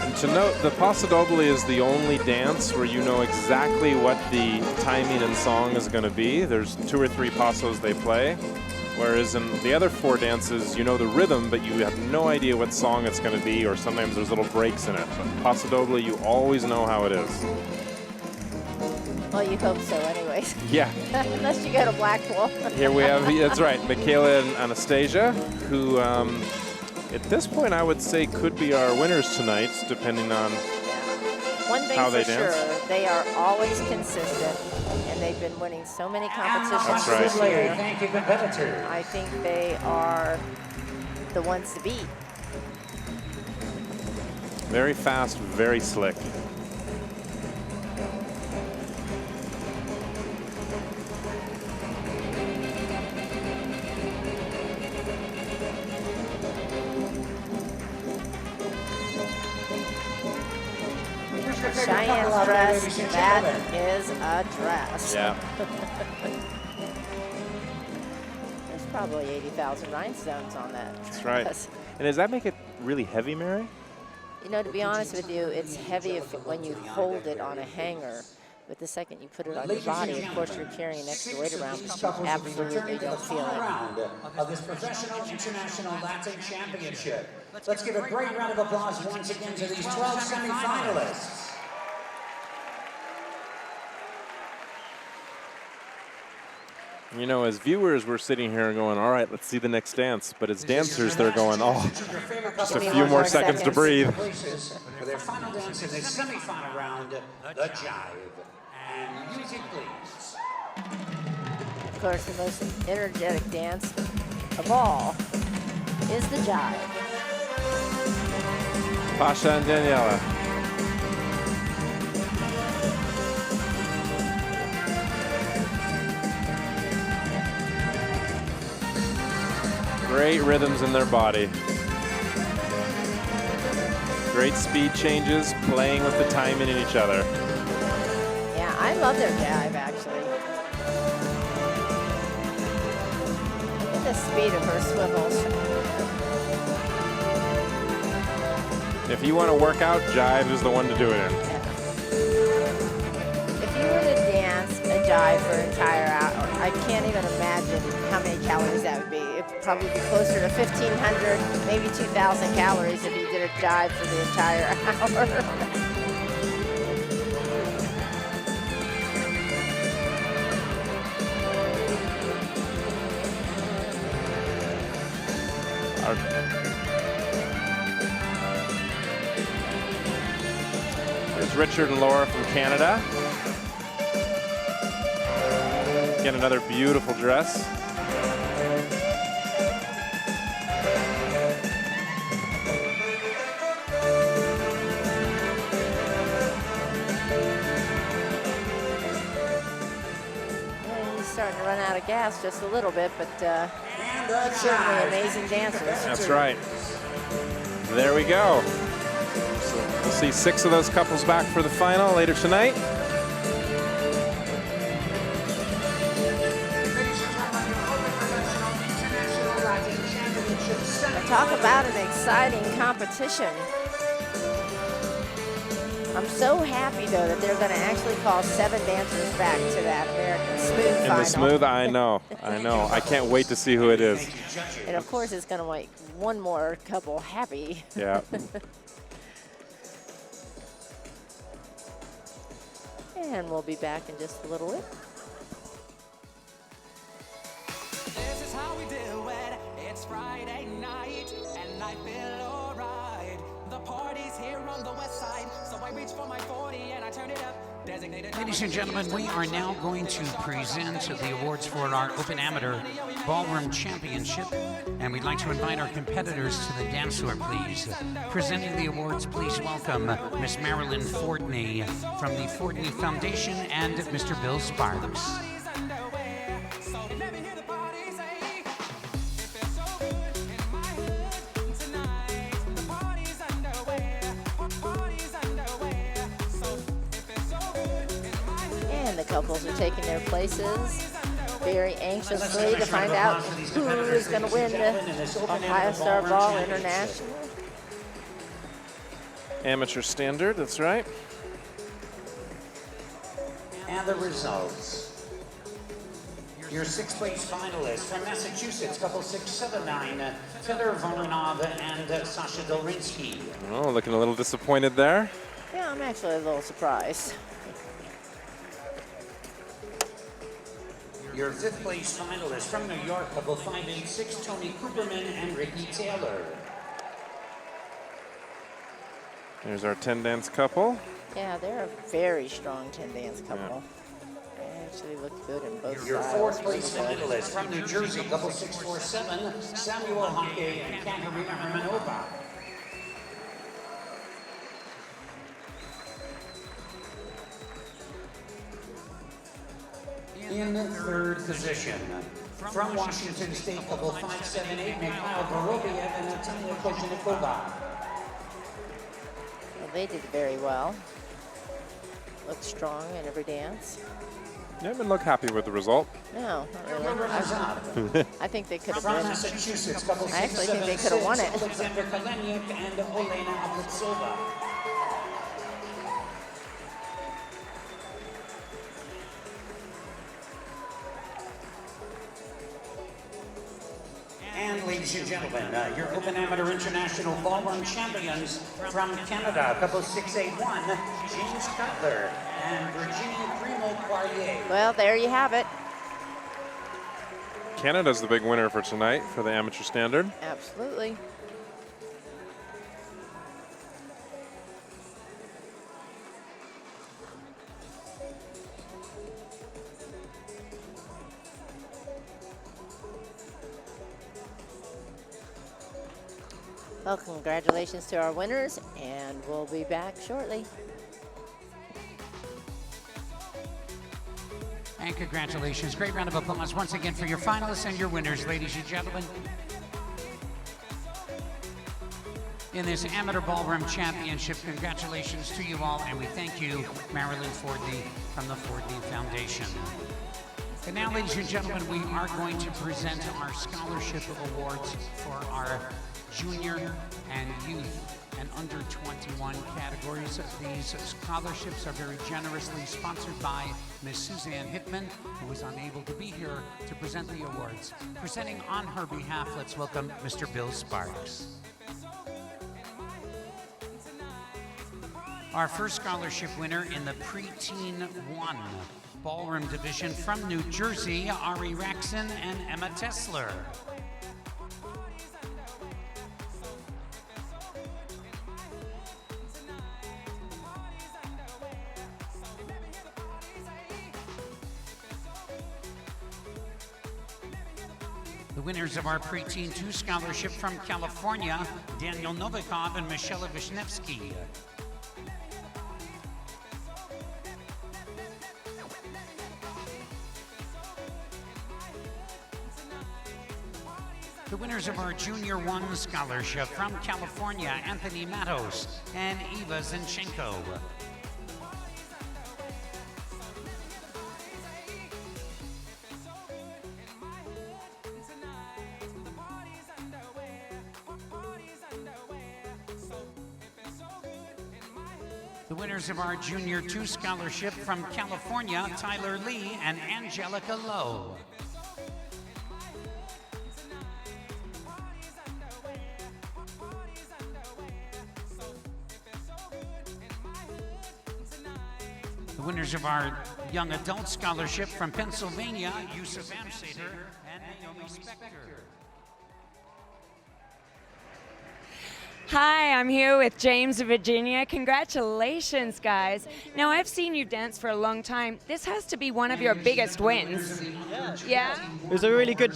And to note, the Paso Doble is the only dance where you know exactly what the timing and song is going to be. There's 2 or 3 pasos they play. Whereas in the other 4 dances, you know the rhythm, but you have no idea what song it's going to be, or sometimes there's little breaks in it. But Paso Doble, you always know how it is. Well, you hope so anyways. Yeah. Unless you go to Blackpool. Here we have, that's right, Michaela and Anastasia, who at this point I would say could be our winners tonight, depending on One thing how for they dance. sure, they are always consistent, and they've been winning so many competitions That's right. this year. Thank you, competitors. I think they are the ones to beat. Very fast, very slick. Cheyenne's dress, that is a dress. Yeah. There's probably 80,000 rhinestones on that. That's right. dress. And does that make it really heavy, Mary? You know, to be honest with you, it's heavy when you hold it on a hanger. But the second you put it on your body, of course, you're carrying an extra weight around, but you absolutely don't feel it. Round of this Professional International Latin Championship. Let's give a great round of applause once again to these 12 semifinalists. You know, as viewers, we're sitting here going, all right, let's see the next dance. But as dancers, they're going, oh, just a few more seconds to breathe. For their final dance in the semifinal round, the jive. And music, please. Of course, the most energetic dance of all is the jive. Pasha and Daniela. Great rhythms in their body. Great speed changes, playing with the timing in each other. Yeah, I love their jive, actually. Look at the speed of her swivels. If you want to work out, jive is the one to do it in. If you were to dance a jive for an entire hour, I can't even imagine how many calories that would be. It'd probably be closer to 1,500, maybe 2,000 calories if you did a jive for the entire hour. There's Richard and Laura from Canada. Again, another beautiful dress. He's starting to run out of gas just a little bit, but certainly amazing dancers. That's right. There we go. So we'll see 6 of those couples back for the final later tonight. Talk about an exciting competition. I'm so happy, though, that they're going to actually call 7 dancers back to that American Smooth final. In the Smooth, I know. I can't wait to see who it is. And, of course, it's going to make one more couple happy. Yeah. And we'll be back in just a little bit. This is how we do it. It's Friday night, and I feel alright. The party's here on the west side, so I reach for my 40 and I turn it up. Designated. Ladies and gentlemen, we are now going to present the awards for our Open Amateur Ballroom Championship, and we'd like to invite our competitors to the dance floor, please. Presenting the awards, please welcome Miss Marilyn Fortney from the Fortney Foundation and Mr. Bill Sparks. Couples are taking their places very anxiously to find out who is going to win the Ohio Star Ball International. Amateur standard, that's right. And the results. Your 6th place finalists from Massachusetts, couple 679, Fedor Voronov and Sasha Dolrinsky. Oh, looking a little disappointed there. Yeah, I'm actually a little surprised. Your 5th place finalists from New York, couple 586, Tony Cooperman and Ricky Taylor. There's our 10-dance couple. Yeah, they're a very strong 10-dance couple. They actually look good in both Your styles. 4th place finalists from New Jersey, couple 647, Samuel Hake and Katerina Romanova. In 3rd position, from Washington State, couple 578, Mikhail Gorobiev and Natalia Kozhenikova. Well, they did very well. Looked strong in every dance. You haven't looked happy with the result. No, not really. I think they could have won. Massachusetts, couple I actually think they could have won it. Alexander Kaleniuk and Olena Ablitsova. ladies and gentlemen, your Open Amateur International Ballroom champions from Canada, couple 6'8", James Cutler and Virginia Primo Poirier. Well, there you have it. Canada's the big winner for tonight for the amateur standard. Absolutely. Well, congratulations to our winners, and we'll be back shortly. And congratulations. Great round of applause once again for your finalists and your winners, ladies and gentlemen. In this Amateur Ballroom Championship, congratulations to you all, and we thank you, Marilyn Fordley from the Fordley Foundation. And now, ladies and gentlemen, we are going to present our scholarship awards for our junior and youth and under 21 categories. These scholarships are very generously sponsored by Miss Suzanne Hickman, who was unable to be here to present the awards. Presenting on her behalf, let's welcome Mr. Bill Sparks. Our first scholarship winner in the Preteen 1 Ballroom Division from New Jersey, Ari Raxon and Emma Tessler. The winners of our Preteen 2 scholarship from California, Daniel Novikov and Michelle Vishnevsky. The winners of our Junior 1 scholarship from California, Anthony Matos and Eva Zinchenko. The winners of our Junior 2 scholarship from California, Tyler Lee and Angelica Lowe. The winners of our Young Adult Scholarship from Pennsylvania, Yusuf Amsater and Naomi Spector. Hi, I'm here with James of Virginia. Congratulations, guys. Now, I've seen you dance for a long time. This has to be one of your biggest wins. Yeah? It was a really good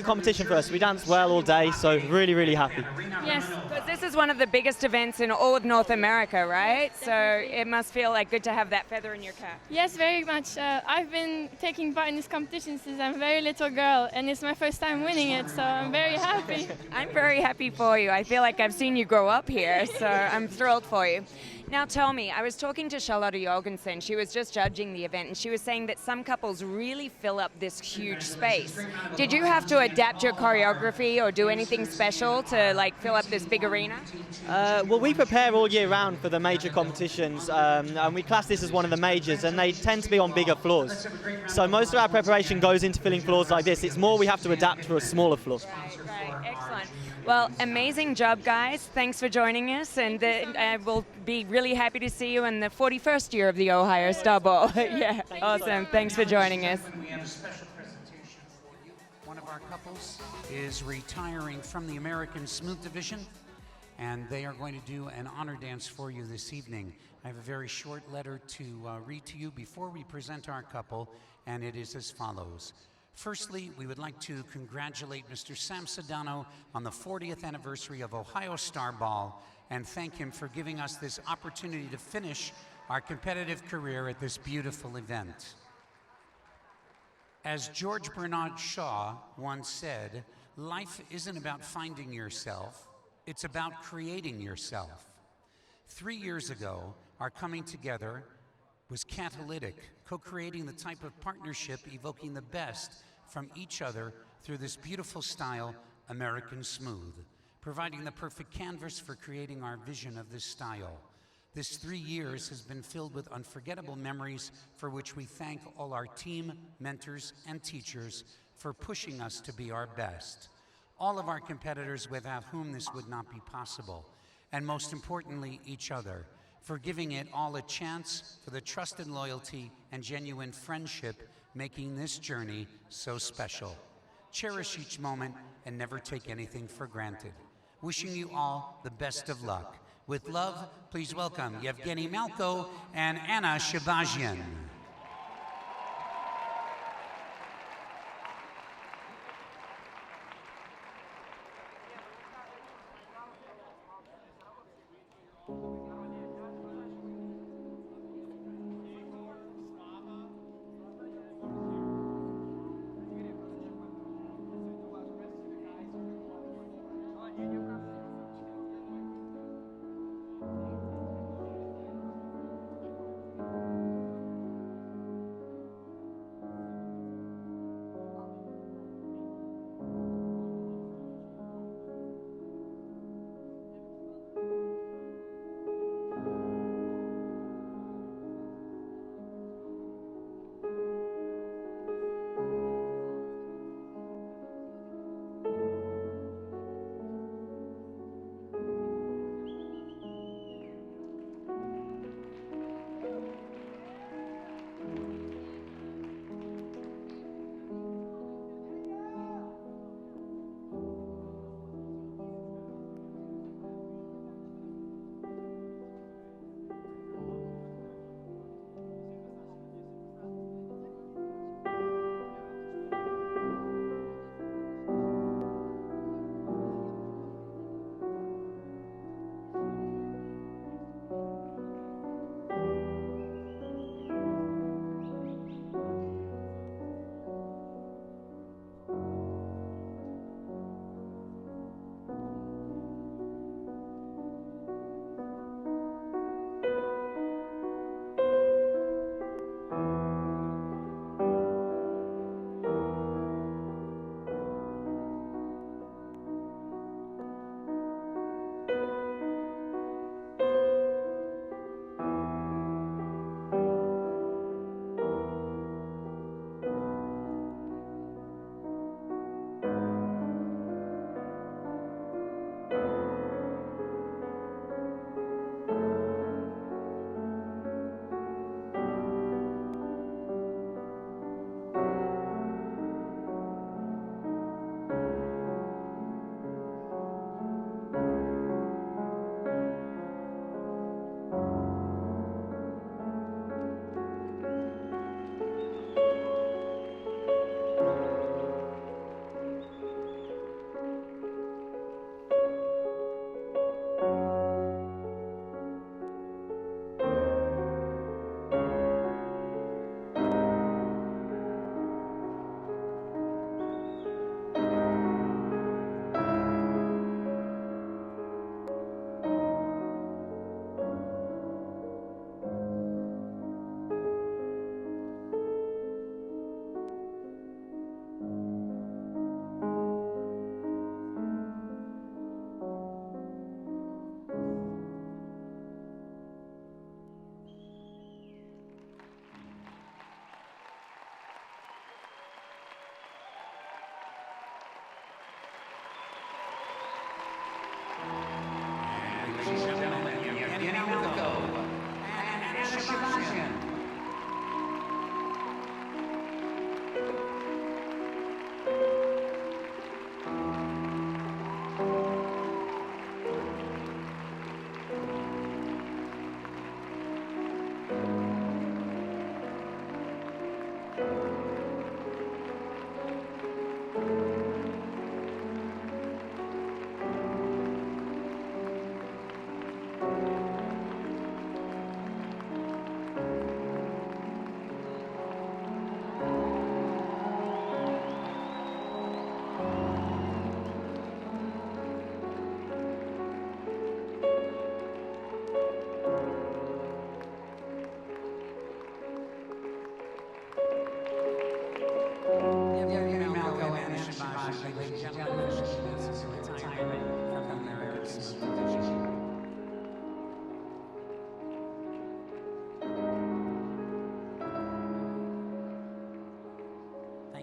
competition for us. We danced well all day, so really, really happy. Yes, because this is one of the biggest events in all of North America, right? So it must feel like good to have that feather in your cap. Yes, very much. I've been taking part in this competition since I'm a very little girl, and it's my first time winning it, so I'm very happy. I'm very happy for you. I feel like I've seen you grow up here, so I'm thrilled for you. Now tell me, I was talking to Charlotte Jorgensen. She was just judging the event, and she was saying that some couples really fill up this huge space. Did you have to adapt your choreography or do anything special to like fill up this big arena? Well, we prepare all year round for the major competitions, and we class this as one of the majors, and they tend to be on bigger floors. So most of our preparation goes into filling floors like this. It's more we have to adapt for a smaller floor. Right, excellent. Well, amazing job, guys. Thanks for joining us, and we'll be really happy to see you in the 41st year of the Ohio Star Ball. Yeah, awesome. Thanks for joining us. We have a special presentation for you. One of our couples is retiring from the American Smooth Division, and they are going to do an honor dance for you this evening. I have a very short letter to read to you before we present our couple, and it is as follows. Firstly, we would like to congratulate Mr. Sam Sedano on the 40th anniversary of Ohio Star Ball and thank him for giving us this opportunity to finish our competitive career at this beautiful event. As George Bernard Shaw once said, life isn't about finding yourself, it's about creating yourself. 3 years ago, our coming together was catalytic, co-creating the type of partnership evoking the best from each other through this beautiful style, American Smooth, providing the perfect canvas for creating our vision of this style. This 3 years has been filled with unforgettable memories for which we thank all our team, mentors, and teachers for pushing us to be our best. all of our competitors without whom this would not be possible, and most importantly, each other, for giving it all a chance, for the trust and loyalty and genuine friendship making this journey so special. Cherish each moment and never take anything for granted. Wishing you all the best of luck. With love, please welcome Yevgeny Malko and Anna Shabazian.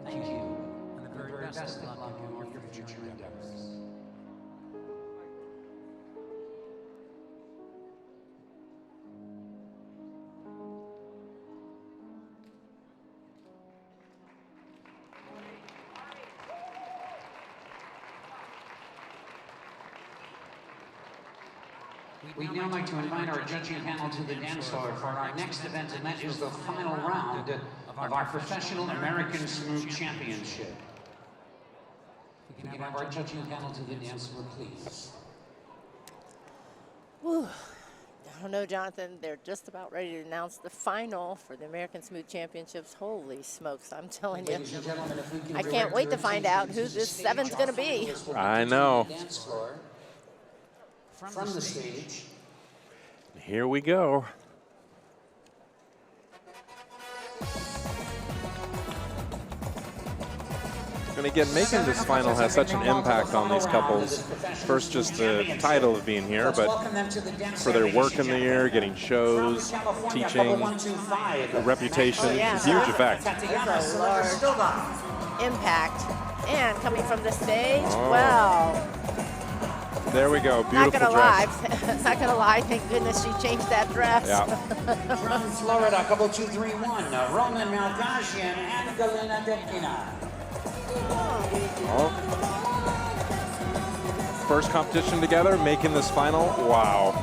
Thank you, and the very best of luck in your future. future endeavors. We'd now like to invite our judging panel to the dance floor for our next event, and that is the final round of our Professional American Smooth Championship. We can have our judging panel to the dance floor, please. Whew. I don't know, Jonathan, they're just about ready to announce the final for the American Smooth Championships. Holy smokes, I'm telling you. I can't wait to find out who this seventh's going to be. I know. From the stage. Here we go. And again, making this final has such an impact on these couples. First, just the title of being here, but for their work in the year, getting shows, teaching, a reputation, huge effect. It's a large impact. And coming from the stage, wow. There we go, beautiful dress. Not gonna lie, thank goodness she changed that dress. Yeah. From Florida, couple 2-3-1, Roman Malgashian and Galina Dekina. Oh. First competition together, making this final, wow.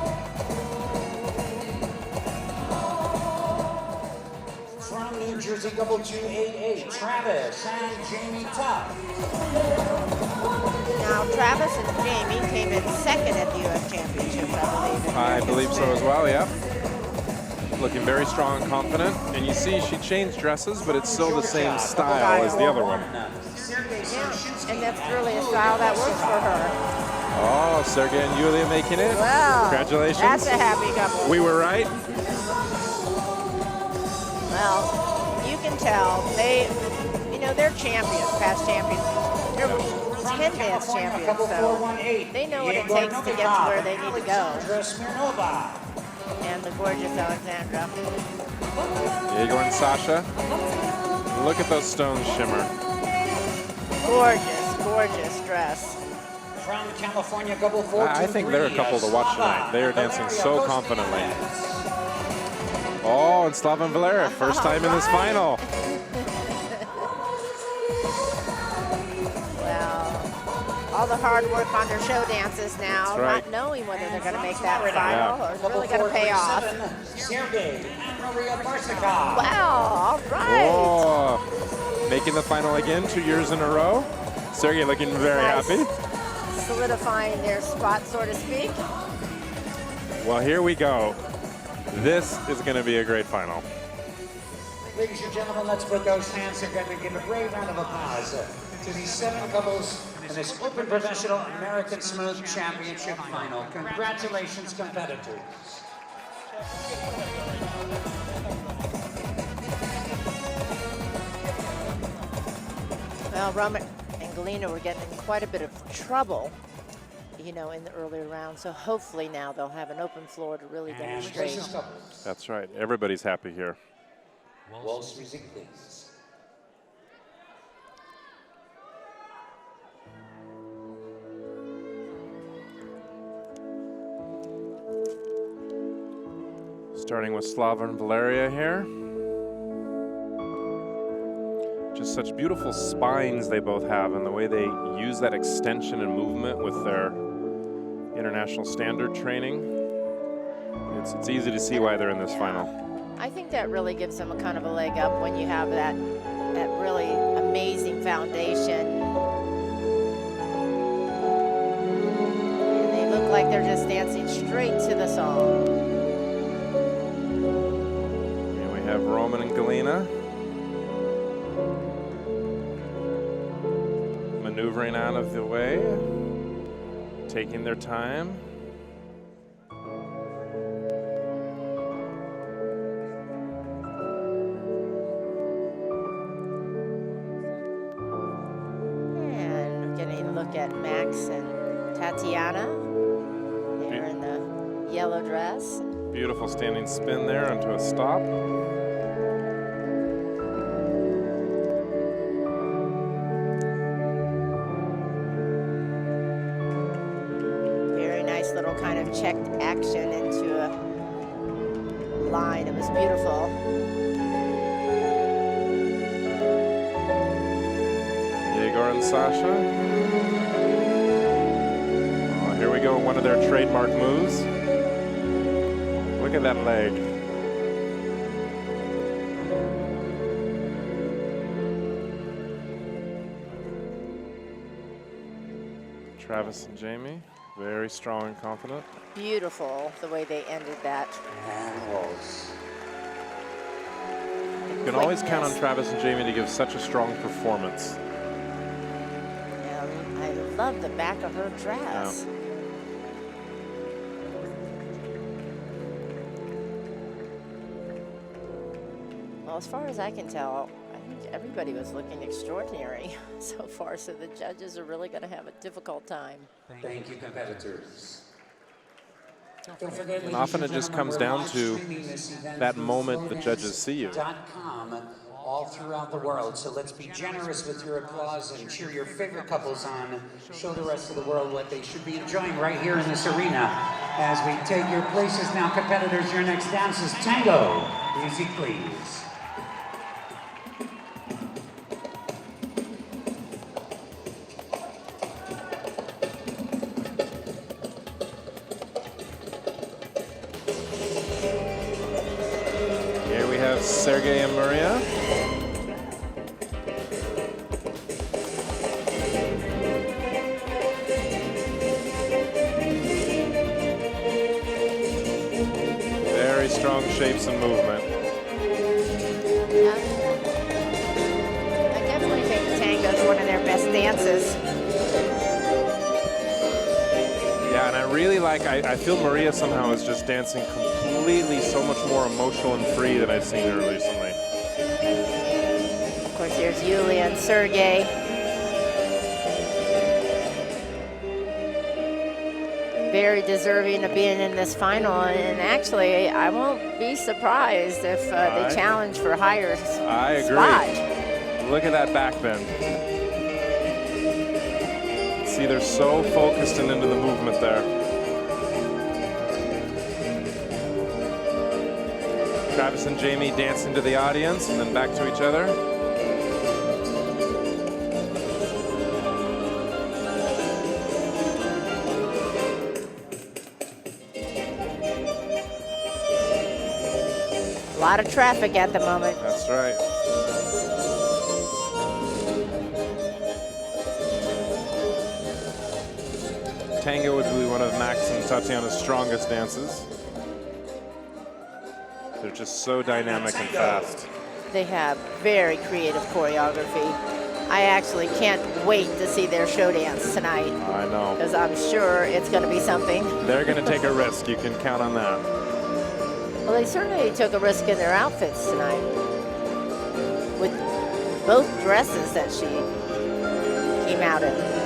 From New Jersey, couple 2-8-8, Travis and Jamie Tuck. Now, Travis and Jamie came in second at the U.S. Championships, I believe so as well, yeah. Looking very strong and confident. And you see she changed dresses, but it's still the same style as the other one. Yeah, and that's really a style that works for her. Oh, Sergey and Yulia making it. Wow. Congratulations. That's a happy couple. We were right. Well, you can tell they're champions, past champions. They're 10 dance champions, so they know what it takes to get to where they need to go. And the gorgeous Alexandra. Igor and Sasha. Look at those stones shimmer. Gorgeous, gorgeous dress. From California, couple 4-2-3. I think they're a couple to watch tonight. They are dancing so confidently. Oh, and Slava and Valeria, first time in this final. Well, all the hard work on their show dances now, right. not knowing whether they're going to make that final or it's really going to pay off. Sergey and Maria Barsika. Wow, all right. Oh, making the final again, 2 years in a row. Sergey looking very happy. Solidifying their spot, so to speak. Well, here we go. This is going to be a great final. Ladies and gentlemen, let's put those hands together and give a great round of applause to these 7 couples in this Open Professional American Smooth Championship final. Congratulations, competitors. Well, Roman and Galina were getting in quite a bit of trouble, in the earlier round. So hopefully now they'll have an open floor to really demonstrate. That's right. Everybody's happy here. Waltz music, please. Starting with Slava and Valeria here. Just such beautiful spines they both have, and the way they use that extension and movement with their international standard training. It's easy to see why they're in this final. I think that really gives them a kind of a leg up when you have that really amazing foundation. And they look like they're just dancing straight to the song. Here we have Roman and Galina. Maneuvering out of the way, taking their time. And getting a look at Max and Tatiana. They're in the yellow dress. Beautiful standing spin there onto a stop. kind of checked action into a line. It was beautiful. Yegor and Sasha. Oh, here we go, one of their trademark moves. Look at that leg. Travis and Jamie, very strong and confident. Beautiful the way they ended that. And waltz. You can always count on Travis and Jamie to give such a strong performance. And I love the back of her dress. Yeah. Well, as far as I can tell, I think everybody was looking extraordinary so far, so the judges are really going to have a difficult time. Thank you, competitors. Don't forget, And often it just comes down to that moment the judges see you. .com all throughout the world. So let's be generous with your applause and cheer your favorite couples on. Show the rest of the world what they should be enjoying right here in this arena. As we take your places now, competitors, your next dance is tango. Music, please. Sergey and Maria. Very strong shapes and movement. Yeah. I definitely think the tango is one of their best dances. Yeah, and I really like, I feel Maria somehow is just dancing completely so much more emotional and free than I've seen her recently. Of course, here's Yulia and Sergey. Very deserving of being in this final, and actually, I won't be surprised if they challenge for higher I agree. spot. Look at that back bend. See, they're so focused and into the movement there. Travis and Jamie dancing to the audience and then back to each other. A lot of traffic at the moment. That's right. Tango would be one of Max and Tatiana's strongest dances. They're just so dynamic and fast. They have very creative choreography. I actually can't wait to see their show dance tonight. I know. Because I'm sure it's going to be something. They're going to take a risk. You can count on that. Well, they certainly took a risk in their outfits tonight. With both dresses that she came out in.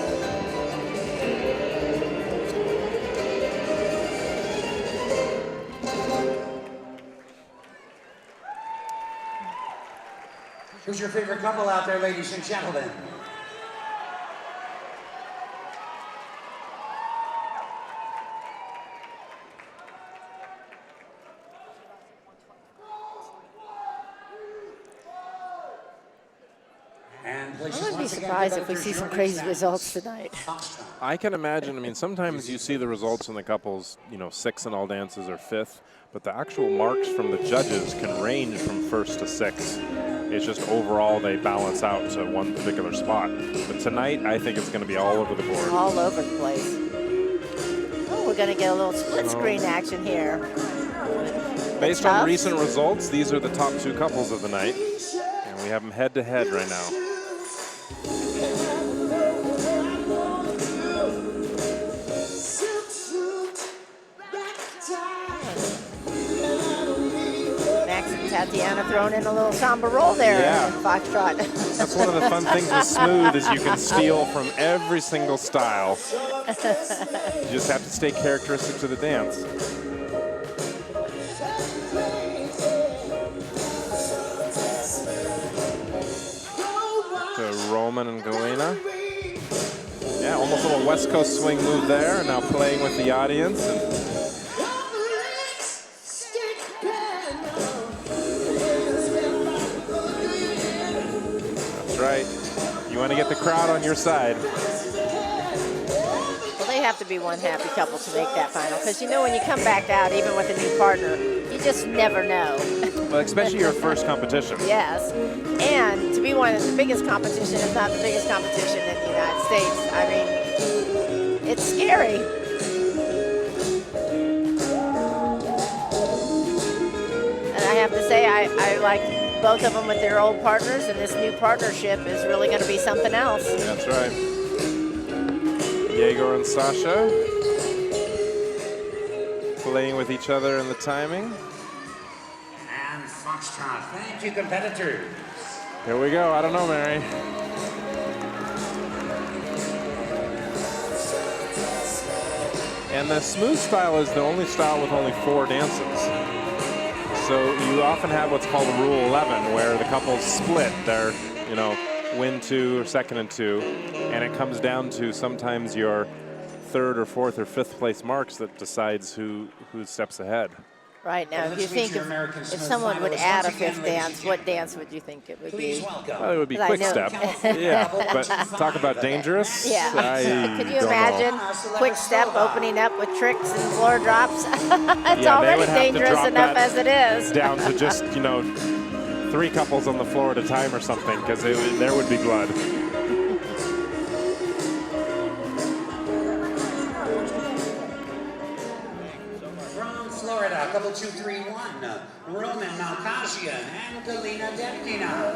Who's your favorite couple out there, ladies and gentlemen? I wouldn't be surprised if we see some crazy results tonight. I can imagine, I mean, sometimes you see the results in the couples, you know, 6 in all dances or 5th, but the actual marks from the judges can range from 1st to 6th. It's just overall they balance out to one particular spot. But tonight, I think it's going to be all over the board. All over the place. Oh, we're going to get a little split screen action here. Based on recent results, these are the top 2 couples of the night. And we have them head to head right now. Tatiana throwing in a little samba roll there. Yeah. Foxtrot. That's one of the fun things with Smooth is you can steal from every single style. You just have to stay characteristic to the dance. To Roman and Galena. Yeah, almost a little West Coast swing move there, and now playing with the audience. And that's right. You want to get the crowd on your side. Well, they have to be one happy couple to make that final, because you know when you come back out, even with a new partner, you just never know. Well, especially your first competition. Yes, and to be one of the biggest competition, if not the biggest competition in the United States, I mean, it's scary. And I have to say, I like both of them with their old partners, and this new partnership is really going to be something else. That's right. Yegor and Sasha playing with each other in the timing. And Foxtrot. Thank you, competitors. Here we go. I don't know, Mary. And the smooth style is the only style with only 4 dances. So you often have what's called a Rule 11, where the couples split their, you know, win 2 or 2nd and 2, and it comes down to sometimes your 3rd or 4th or 5th place marks that decides who steps ahead. Right now, if you think if someone would add a 5th dance, what dance would you think it would be? Well, it would be quick step. Yeah, but talk about dangerous. Yeah. Could you don't imagine know. quick step opening up with tricks and floor drops? It's Yeah, already dangerous enough as it is. Down to just, you know, 3 couples on the floor at a time or something, because there would be blood. From Florida, couple 2-3-1, Roman Malkasian and Galina Debnina.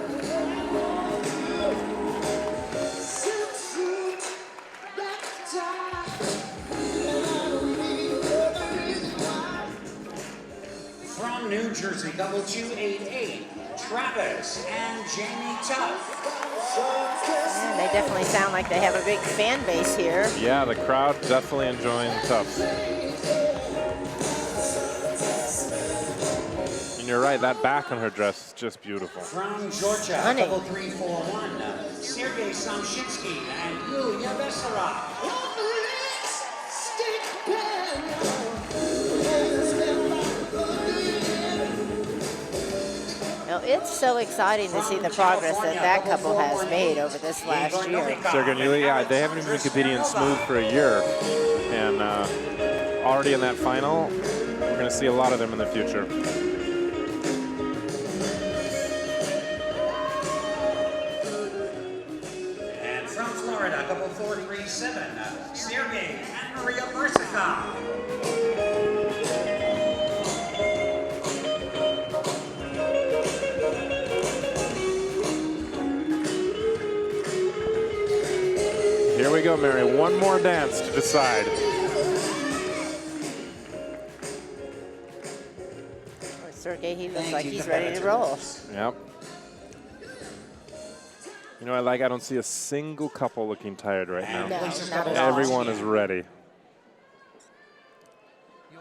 From New Jersey, couple 2-8-8, Travis and Jamie Tuff. Yeah, they definitely sound like they have a big fan base here. Yeah, the crowd definitely enjoying Tufts. And you're right, that back on her dress is just beautiful. From Georgia, couple 3-4-1, Sergei Samshinsky and Yulia Vesera. Now, it's so exciting to see the progress that couple has made over this last year. Sergei and Yulia, yeah, they haven't even been competing in smooth for a year. And already in that final, we're going to see a lot of them in the future. And from Florida, couple 4-3-7, Sergei and Maria Barsikov. Here we go, Mary. One more dance to decide. Sergei, he looks like he's ready to roll. Yep. You know, I don't see a single couple looking tired right now. No, not at all. Everyone is ready.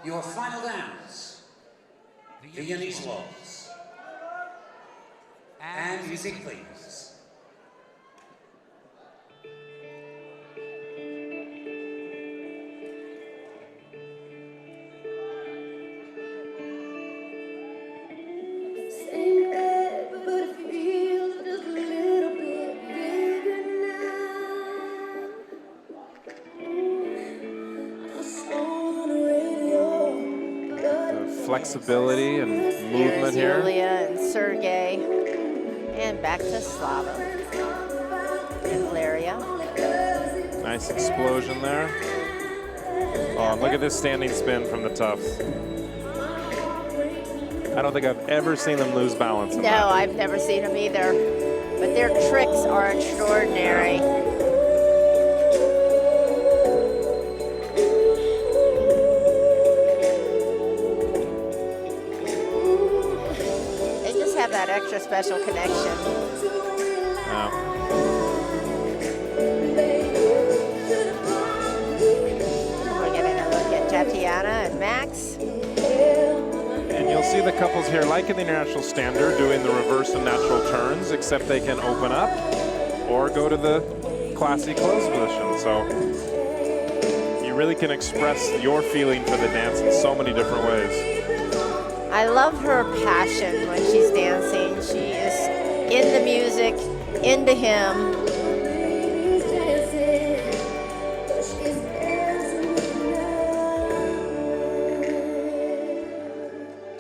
Your final dance, Viennese Waltz. And music, please. Flexibility and movement here. Yulia and Sergei. And back to Slava. And Valeria. Nice explosion there. Oh, look at this standing spin from the Tufts. I don't think I've ever seen them lose balance in No, that. I've never seen them either. But their tricks are extraordinary. They just have that extra special connection. We're getting a look at Tatiana and Max. And you'll see the couples here, like in the international standard, doing the reverse and natural turns, except they can open up or go to the classy closed position. So really can express your feeling for the dance in so many different ways. I love her passion when she's dancing. She is in the music, into him.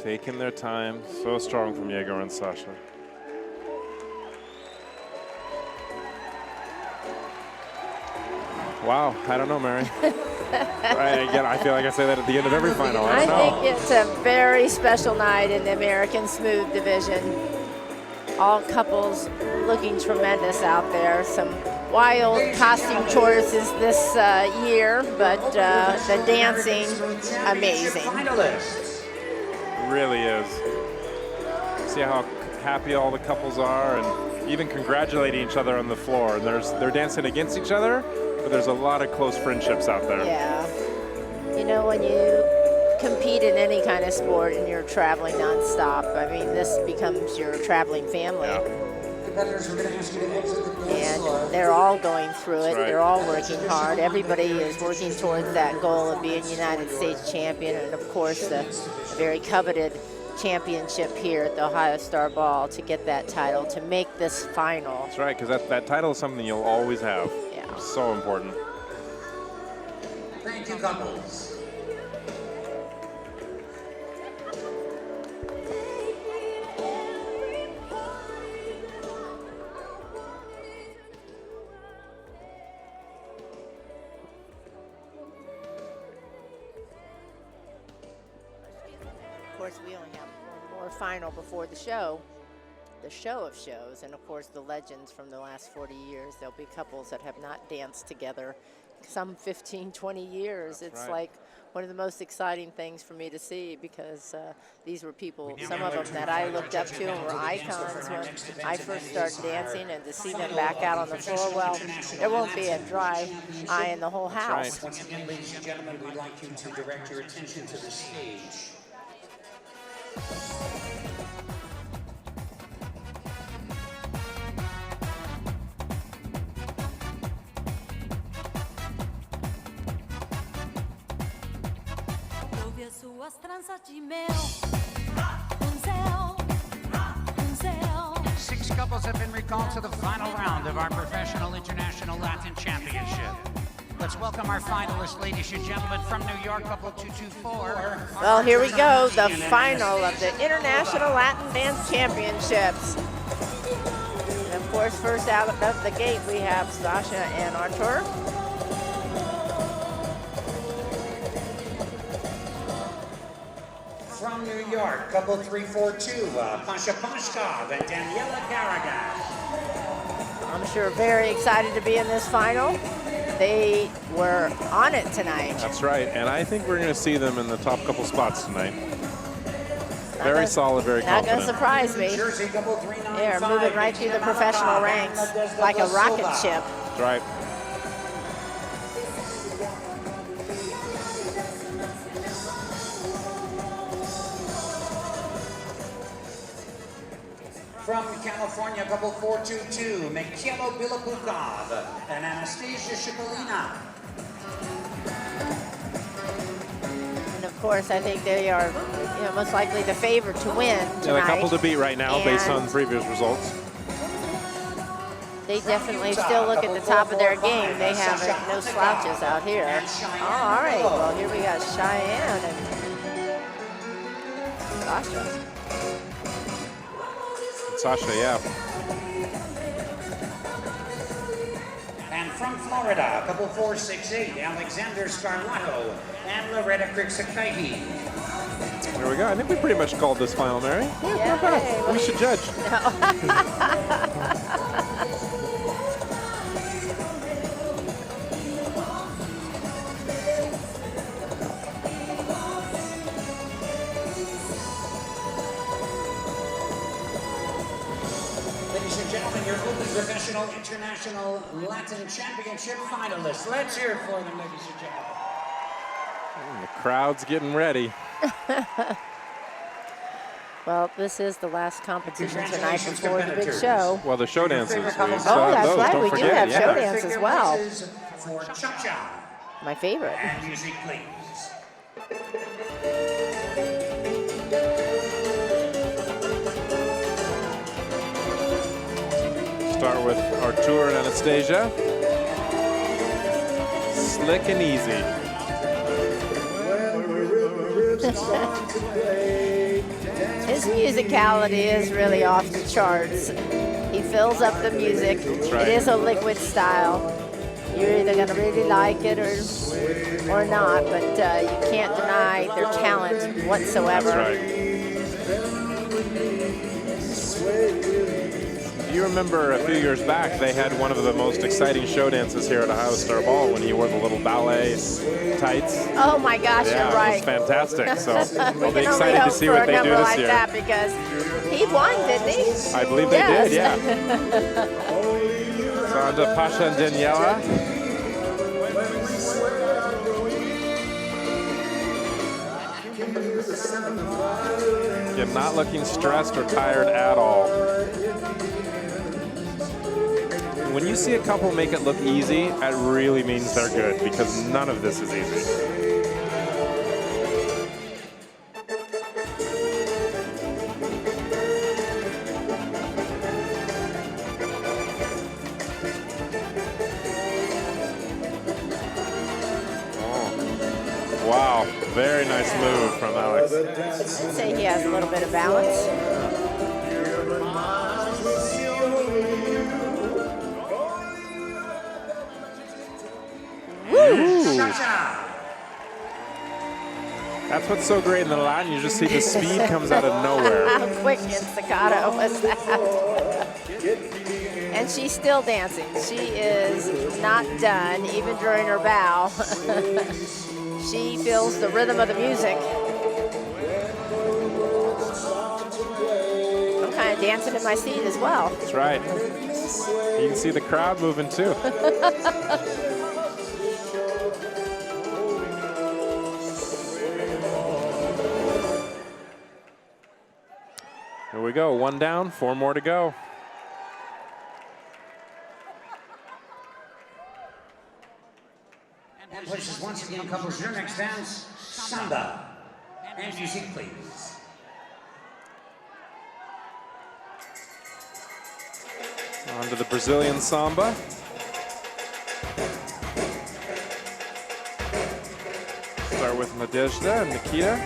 Taking their time, so strong from Yegor and Sasha. Wow, I don't know, Mary. Again, I feel like I say that at the end of every final. I don't know. think it's a very special night in the American Smooth division. All couples looking tremendous out there. Some wild costume choices this year, but the dancing, amazing. Really is. See how happy all the couples are and even congratulating each other on the floor. And they're dancing against each other, but there's a lot of close friendships out there. Yeah. You know, when you compete in any kind of sport and you're traveling nonstop, I mean, this becomes your traveling family. Yeah. And they're all going through it. That's right. They're all working hard. Everybody is working towards that goal of being United States champion, and of course the very coveted championship here at the Ohio Star Ball to get that title, to make this final. That's right, because that title is something you'll always have. Yeah. It's so important. Thank you, couples. Of course, we only have one more final before the show of shows, and of course the legends from the last 40 years. There'll be couples that have not danced together some 15, 20 years. That's it's right. like one of the most exciting things for me to see, because these were people, some of them that I looked up to and were icons when I first started dancing, and to see them back out on the floor, well, there won't be a dry eye in the whole house. Once again, ladies and gentlemen, we'd like you to direct your attention to the stage. Six couples have been recalled to the final round of our Professional International Latin Championship. Let's welcome our finalists, ladies and gentlemen, from New York, couple 224. Well, here we go, the final of the International Latin Dance Championships. And of course, first out of the gate, we have Sasha and Artur. From New York, couple 342, Pasha Pashkov and Daniela Garagash. I'm sure very excited to be in this final. They were on it tonight. That's right, and I think we're going to see them in the top couple spots tonight. Very solid, very Not confident. going to surprise me. They're moving right through the professional ranks like a rocket ship. That's right. From California, couple 422, Mikhailo Bilapukov and Anastasia Shipolina. And of course, I think they are, most likely the favorite to win tonight. Yeah, the couple to beat right now based on previous results. They definitely still look at the top of their game. They have no slouches out here. Oh, all right, well, here we got Cheyenne and Sasha. Sasha, yeah. And from Florida, couple 468, Alexander Scarlato and Loretta Krixakahi. There we go. I think we pretty much called this final, Mary. Yeah, hey, we should judge. Ladies and gentlemen, your Open Professional International Latin Championship finalists. Let's hear it for them, ladies and gentlemen. The crowd's getting ready. Well, this is the last competition tonight before the big show. Well, the show dances. Oh, that's right. We do have show dance as well. For Cha-Cha. my favorite. And music, please. Start with Artur and Anastasia. Slick and easy. His musicality is really off the charts. He fills up the music. Right. It is a liquid style. You're either going to really like it or not, but you can't deny their talent whatsoever. That's right. You remember a few years back, they had one of the most exciting show dances here at Ohio Star Ball when he wore the little ballet tights. Oh my gosh, Yeah, you're right. it was fantastic. So We I'll be can only excited to hope see for what a they do number this like year. that because he won, didn't he? I believe they Yes. did, yeah. So on to Pasha and Daniela. You're not looking stressed or tired at all. When you see a couple make it look easy, that really means they're good because none of this is easy. Oh. Wow, very nice move from Alex. I'd say he has a little bit of balance. Ooh. That's what's so great in the Latin. You just see the speed comes out of nowhere. How quick and staccato was that? And she's still dancing. She is not done, even during her bow. She feels the rhythm of the music. I'm kind of dancing in my seat as well. That's right. You can see the crowd moving too. Here we go, one down, 4 more to go. And places once again covers your next dance, samba. And music, please. On to the Brazilian samba. Start with Nadezhda and Nikita.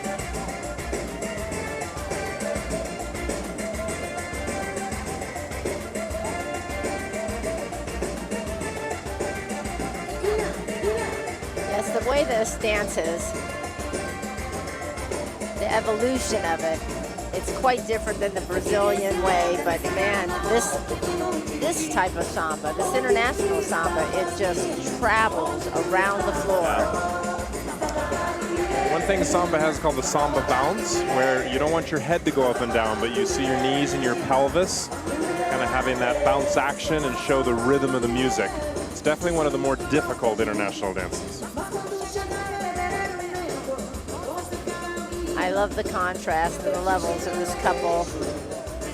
Yes, the way this dances, the evolution of it, it's quite different than the Brazilian way, but man, this type of samba, this international samba, it just travels around the floor. One thing samba has called the samba bounce, where you don't want your head to go up and down, but you see your knees and your pelvis kind of having that bounce action and show the rhythm of the music. It's definitely one of the more difficult international dances. I love the contrast and the levels of this couple.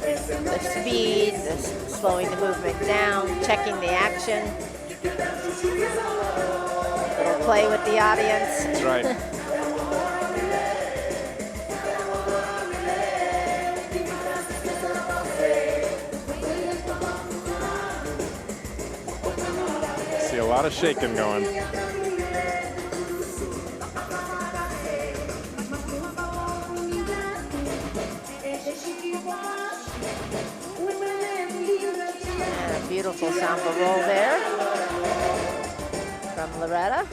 The speed, the slowing the movement down, checking the action. Little play with the audience. That's right. See a lot of shaking going. Beautiful samba roll there from Loretta.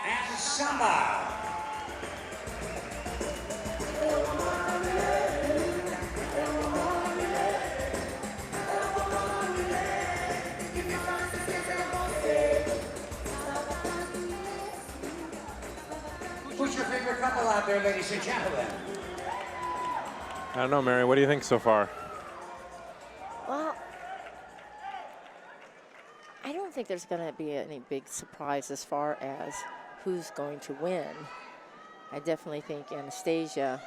And samba. Who's your favorite couple out there, ladies and gentlemen? I don't know, Mary, what do you think so far? Well, I don't think there's going to be any big surprise as far as who's going to win. I definitely think Anastasia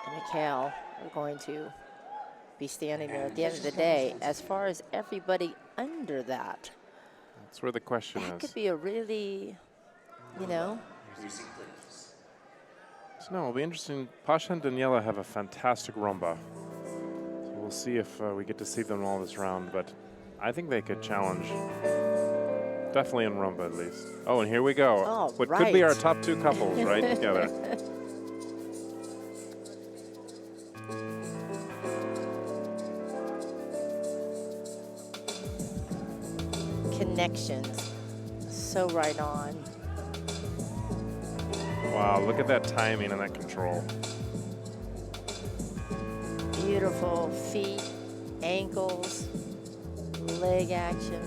and Mikhail are going to be standing there at the end of the day. As far as everybody under that, That's where the question That is. could be a really, you know. So no, it'll be interesting. Pasha and Daniela have a fantastic rumba. So we'll see if we get to see them all this round, but I think they could challenge. Definitely in rumba, at least. Oh, and here we go. Oh, what could be right. our top 2 couples right together. Connections. So right on. Wow, look at that timing and that control. Beautiful feet, ankles, leg action.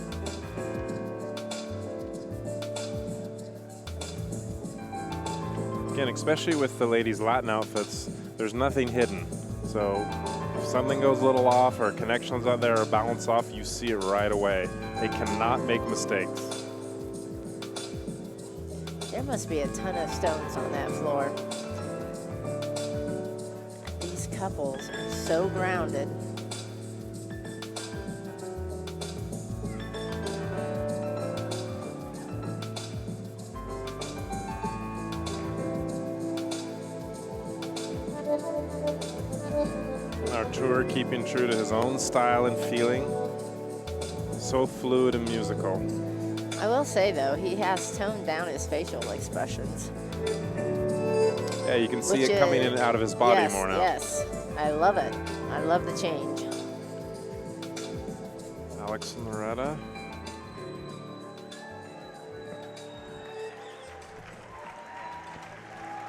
Again, especially with the ladies' Latin outfits, there's nothing hidden. So if something goes a little off or connections out there or balance off, you see it right away. They cannot make mistakes. There must be a ton of stones on that floor. These couples are so grounded. Artur keeping true to his own style and feeling. So fluid and musical. I will say, though, he has toned down his facial expressions. Yeah, you can see Which it coming in and out of his body yes, more now. Yes, I love it. I love the change. Alex and Loretta.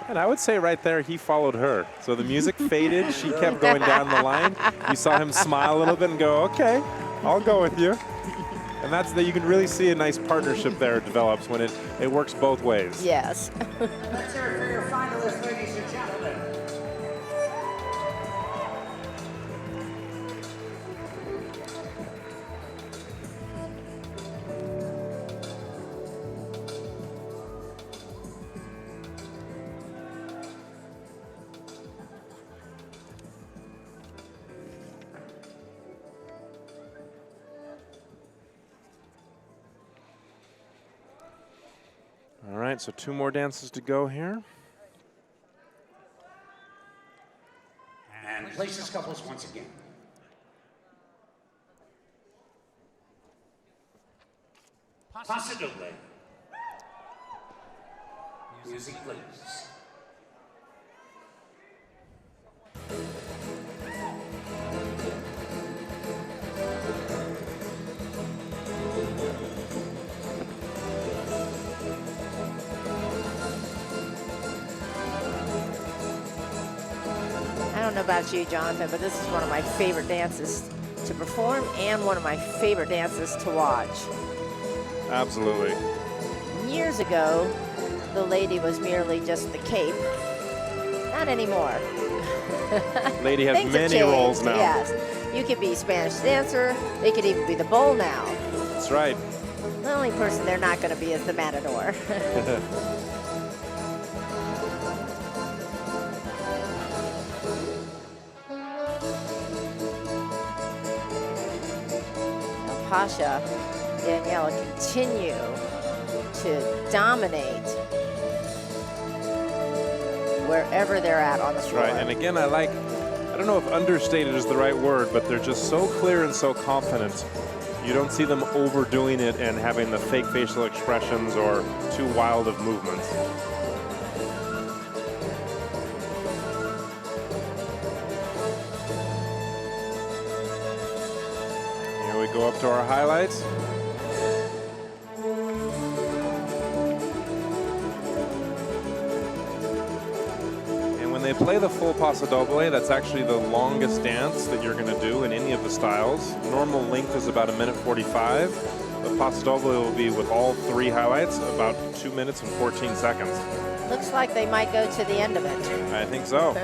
And I would say right there, he followed her. So the music faded, she kept going down the line. You saw him smile a little bit and go, okay, I'll go with you. And that's that you can really see a nice partnership there develops when it works both ways. Yes. Let's hear it for your finalists, ladies and gentlemen. All right, so 2 more dances to go here. And places couples once again. Paso doble. Music, please. I don't know about you, Jonathan, but this is one of my favorite dances to perform and one of my favorite dances to watch. Absolutely. Years ago, the lady was merely just the cape. Not anymore. Lady has Things have many changed, roles now. Yes. You could be Spanish dancer. They could even be the bull now. That's right. The only person they're not going to be is the matador. Pasha, Daniela continue to dominate wherever they're at on the floor. Right, and again, I don't know if understated is the right word, but they're just so clear and so confident. You don't see them overdoing it and having the fake facial expressions or too wild of movements. Here we go up to our highlights. When they play the full Paso Doble, that's actually the longest dance that you're going to do in any of the styles. Normal length is about 1:45. The Paso Doble will be, with all 3 highlights, about 2 minutes and 14 seconds. Looks like they might go to the end of it. I think so.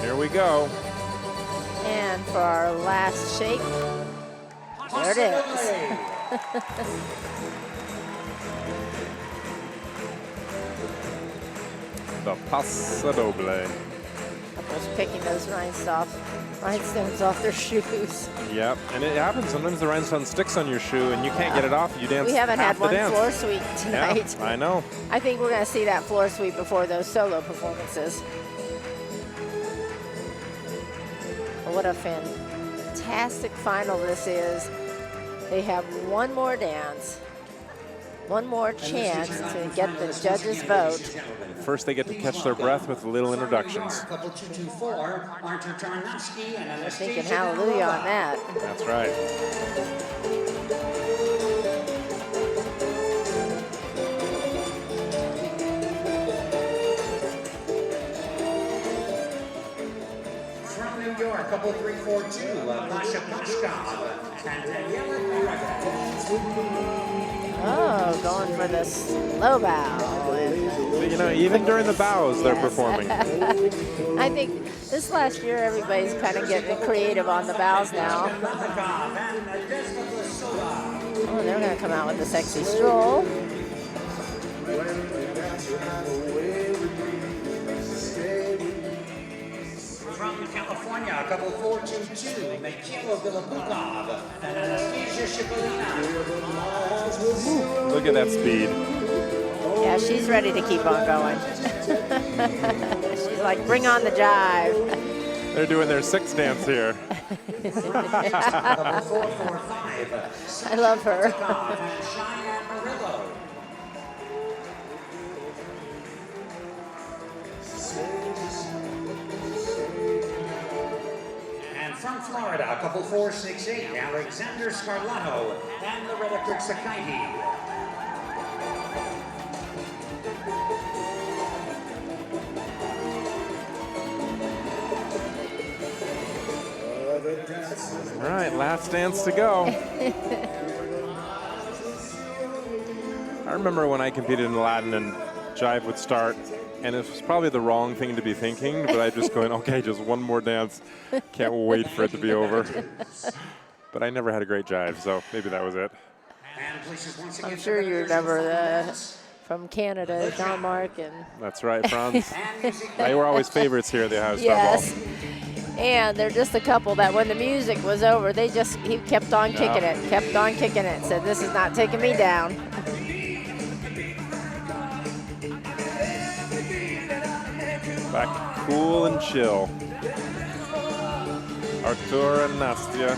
Here we go. And for our last shake, There it is. The Paso Doble. Couples picking those rhinestones off their shoes. Yep, and it happens. Sometimes the rhinestone sticks on your shoe and you can't get it off. You dance. We haven't had half the one dance. floor sweep tonight. Yeah, I know. I think we're going to see that floor sweep before those solo performances. Well, what a fantastic final this is. They have one more dance, one more chance to get the judges' vote. First, they get to catch their breath with little introductions. Thinking hallelujah on that. That's right. From New York, couple 342, Masha Pashkov and Daniela Oh, going for the slow bow. You know, even during the bows, they're performing. I think this last year, everybody's kind of getting creative on the bows now. Oh, they're going to come out with the sexy stroll. From California, couple 422, Mikhailo Bilabukov and Anastasia Shipolina. Look at that speed. Yeah, she's ready to keep on going. She's like, bring on the jive. They're doing their six dance here. I love her. And from Florida, couple 468, Alexander Scarlato and Loretta Kirksakaiti. All right, last dance to go. I remember when I competed in Latin and jive would start, and it was probably the wrong thing to be thinking, but I just going, okay, just one more dance. Can't wait for it to be over. But I never had a great jive, so maybe that was it. I'm sure you remember from Canada, Jean-Marc and... That's right, Franz. They were always favorites here at the Ohio Star Yes. Ball. And they're just a couple that when the music was over, he kept on kicking it, said, this is not taking me down. Back cool and chill. Artur and Nastya.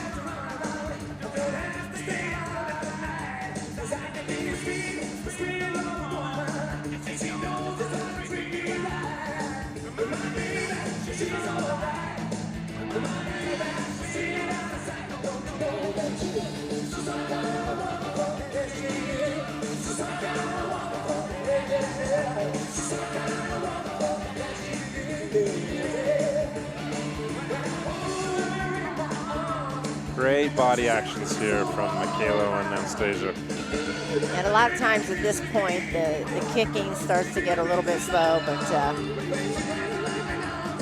Great body actions here from Mikhailo and Anastasia. And a lot of times at this point, the kicking starts to get a little bit slow, but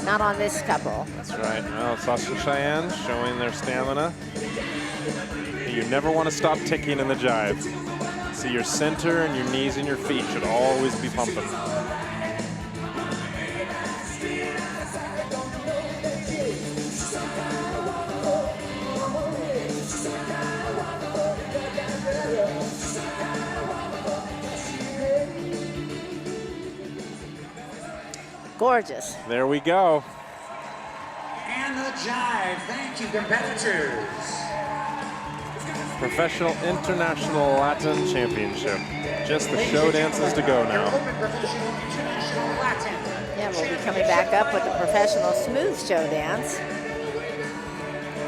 not on this couple. That's right. Well, Sasha and Cheyenne showing their stamina. You never want to stop ticking in the jive. See, your center and your knees and your feet should always be pumping. Gorgeous. There we go. And the jive. Thank you, competitors. Professional International Latin Championship. Just the show dances to go now. Yeah, we'll be coming back up with the professional smooth show dance.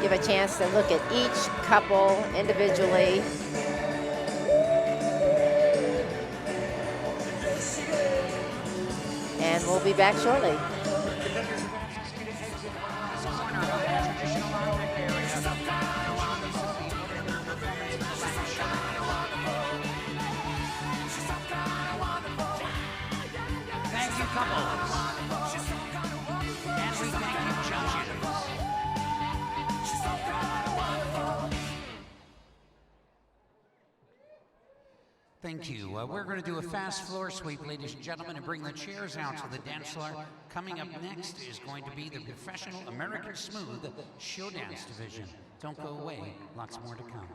Give a chance to look at each couple individually. And we'll be back shortly. Thank you, couples. And we thank you, judges. Thank you. We're going to do a fast floor sweep, ladies and gentlemen, and bring the chairs out to the dance floor. Coming up next is going to be the Professional American Smooth Show Dance Division. Don't go away. Lots more to come.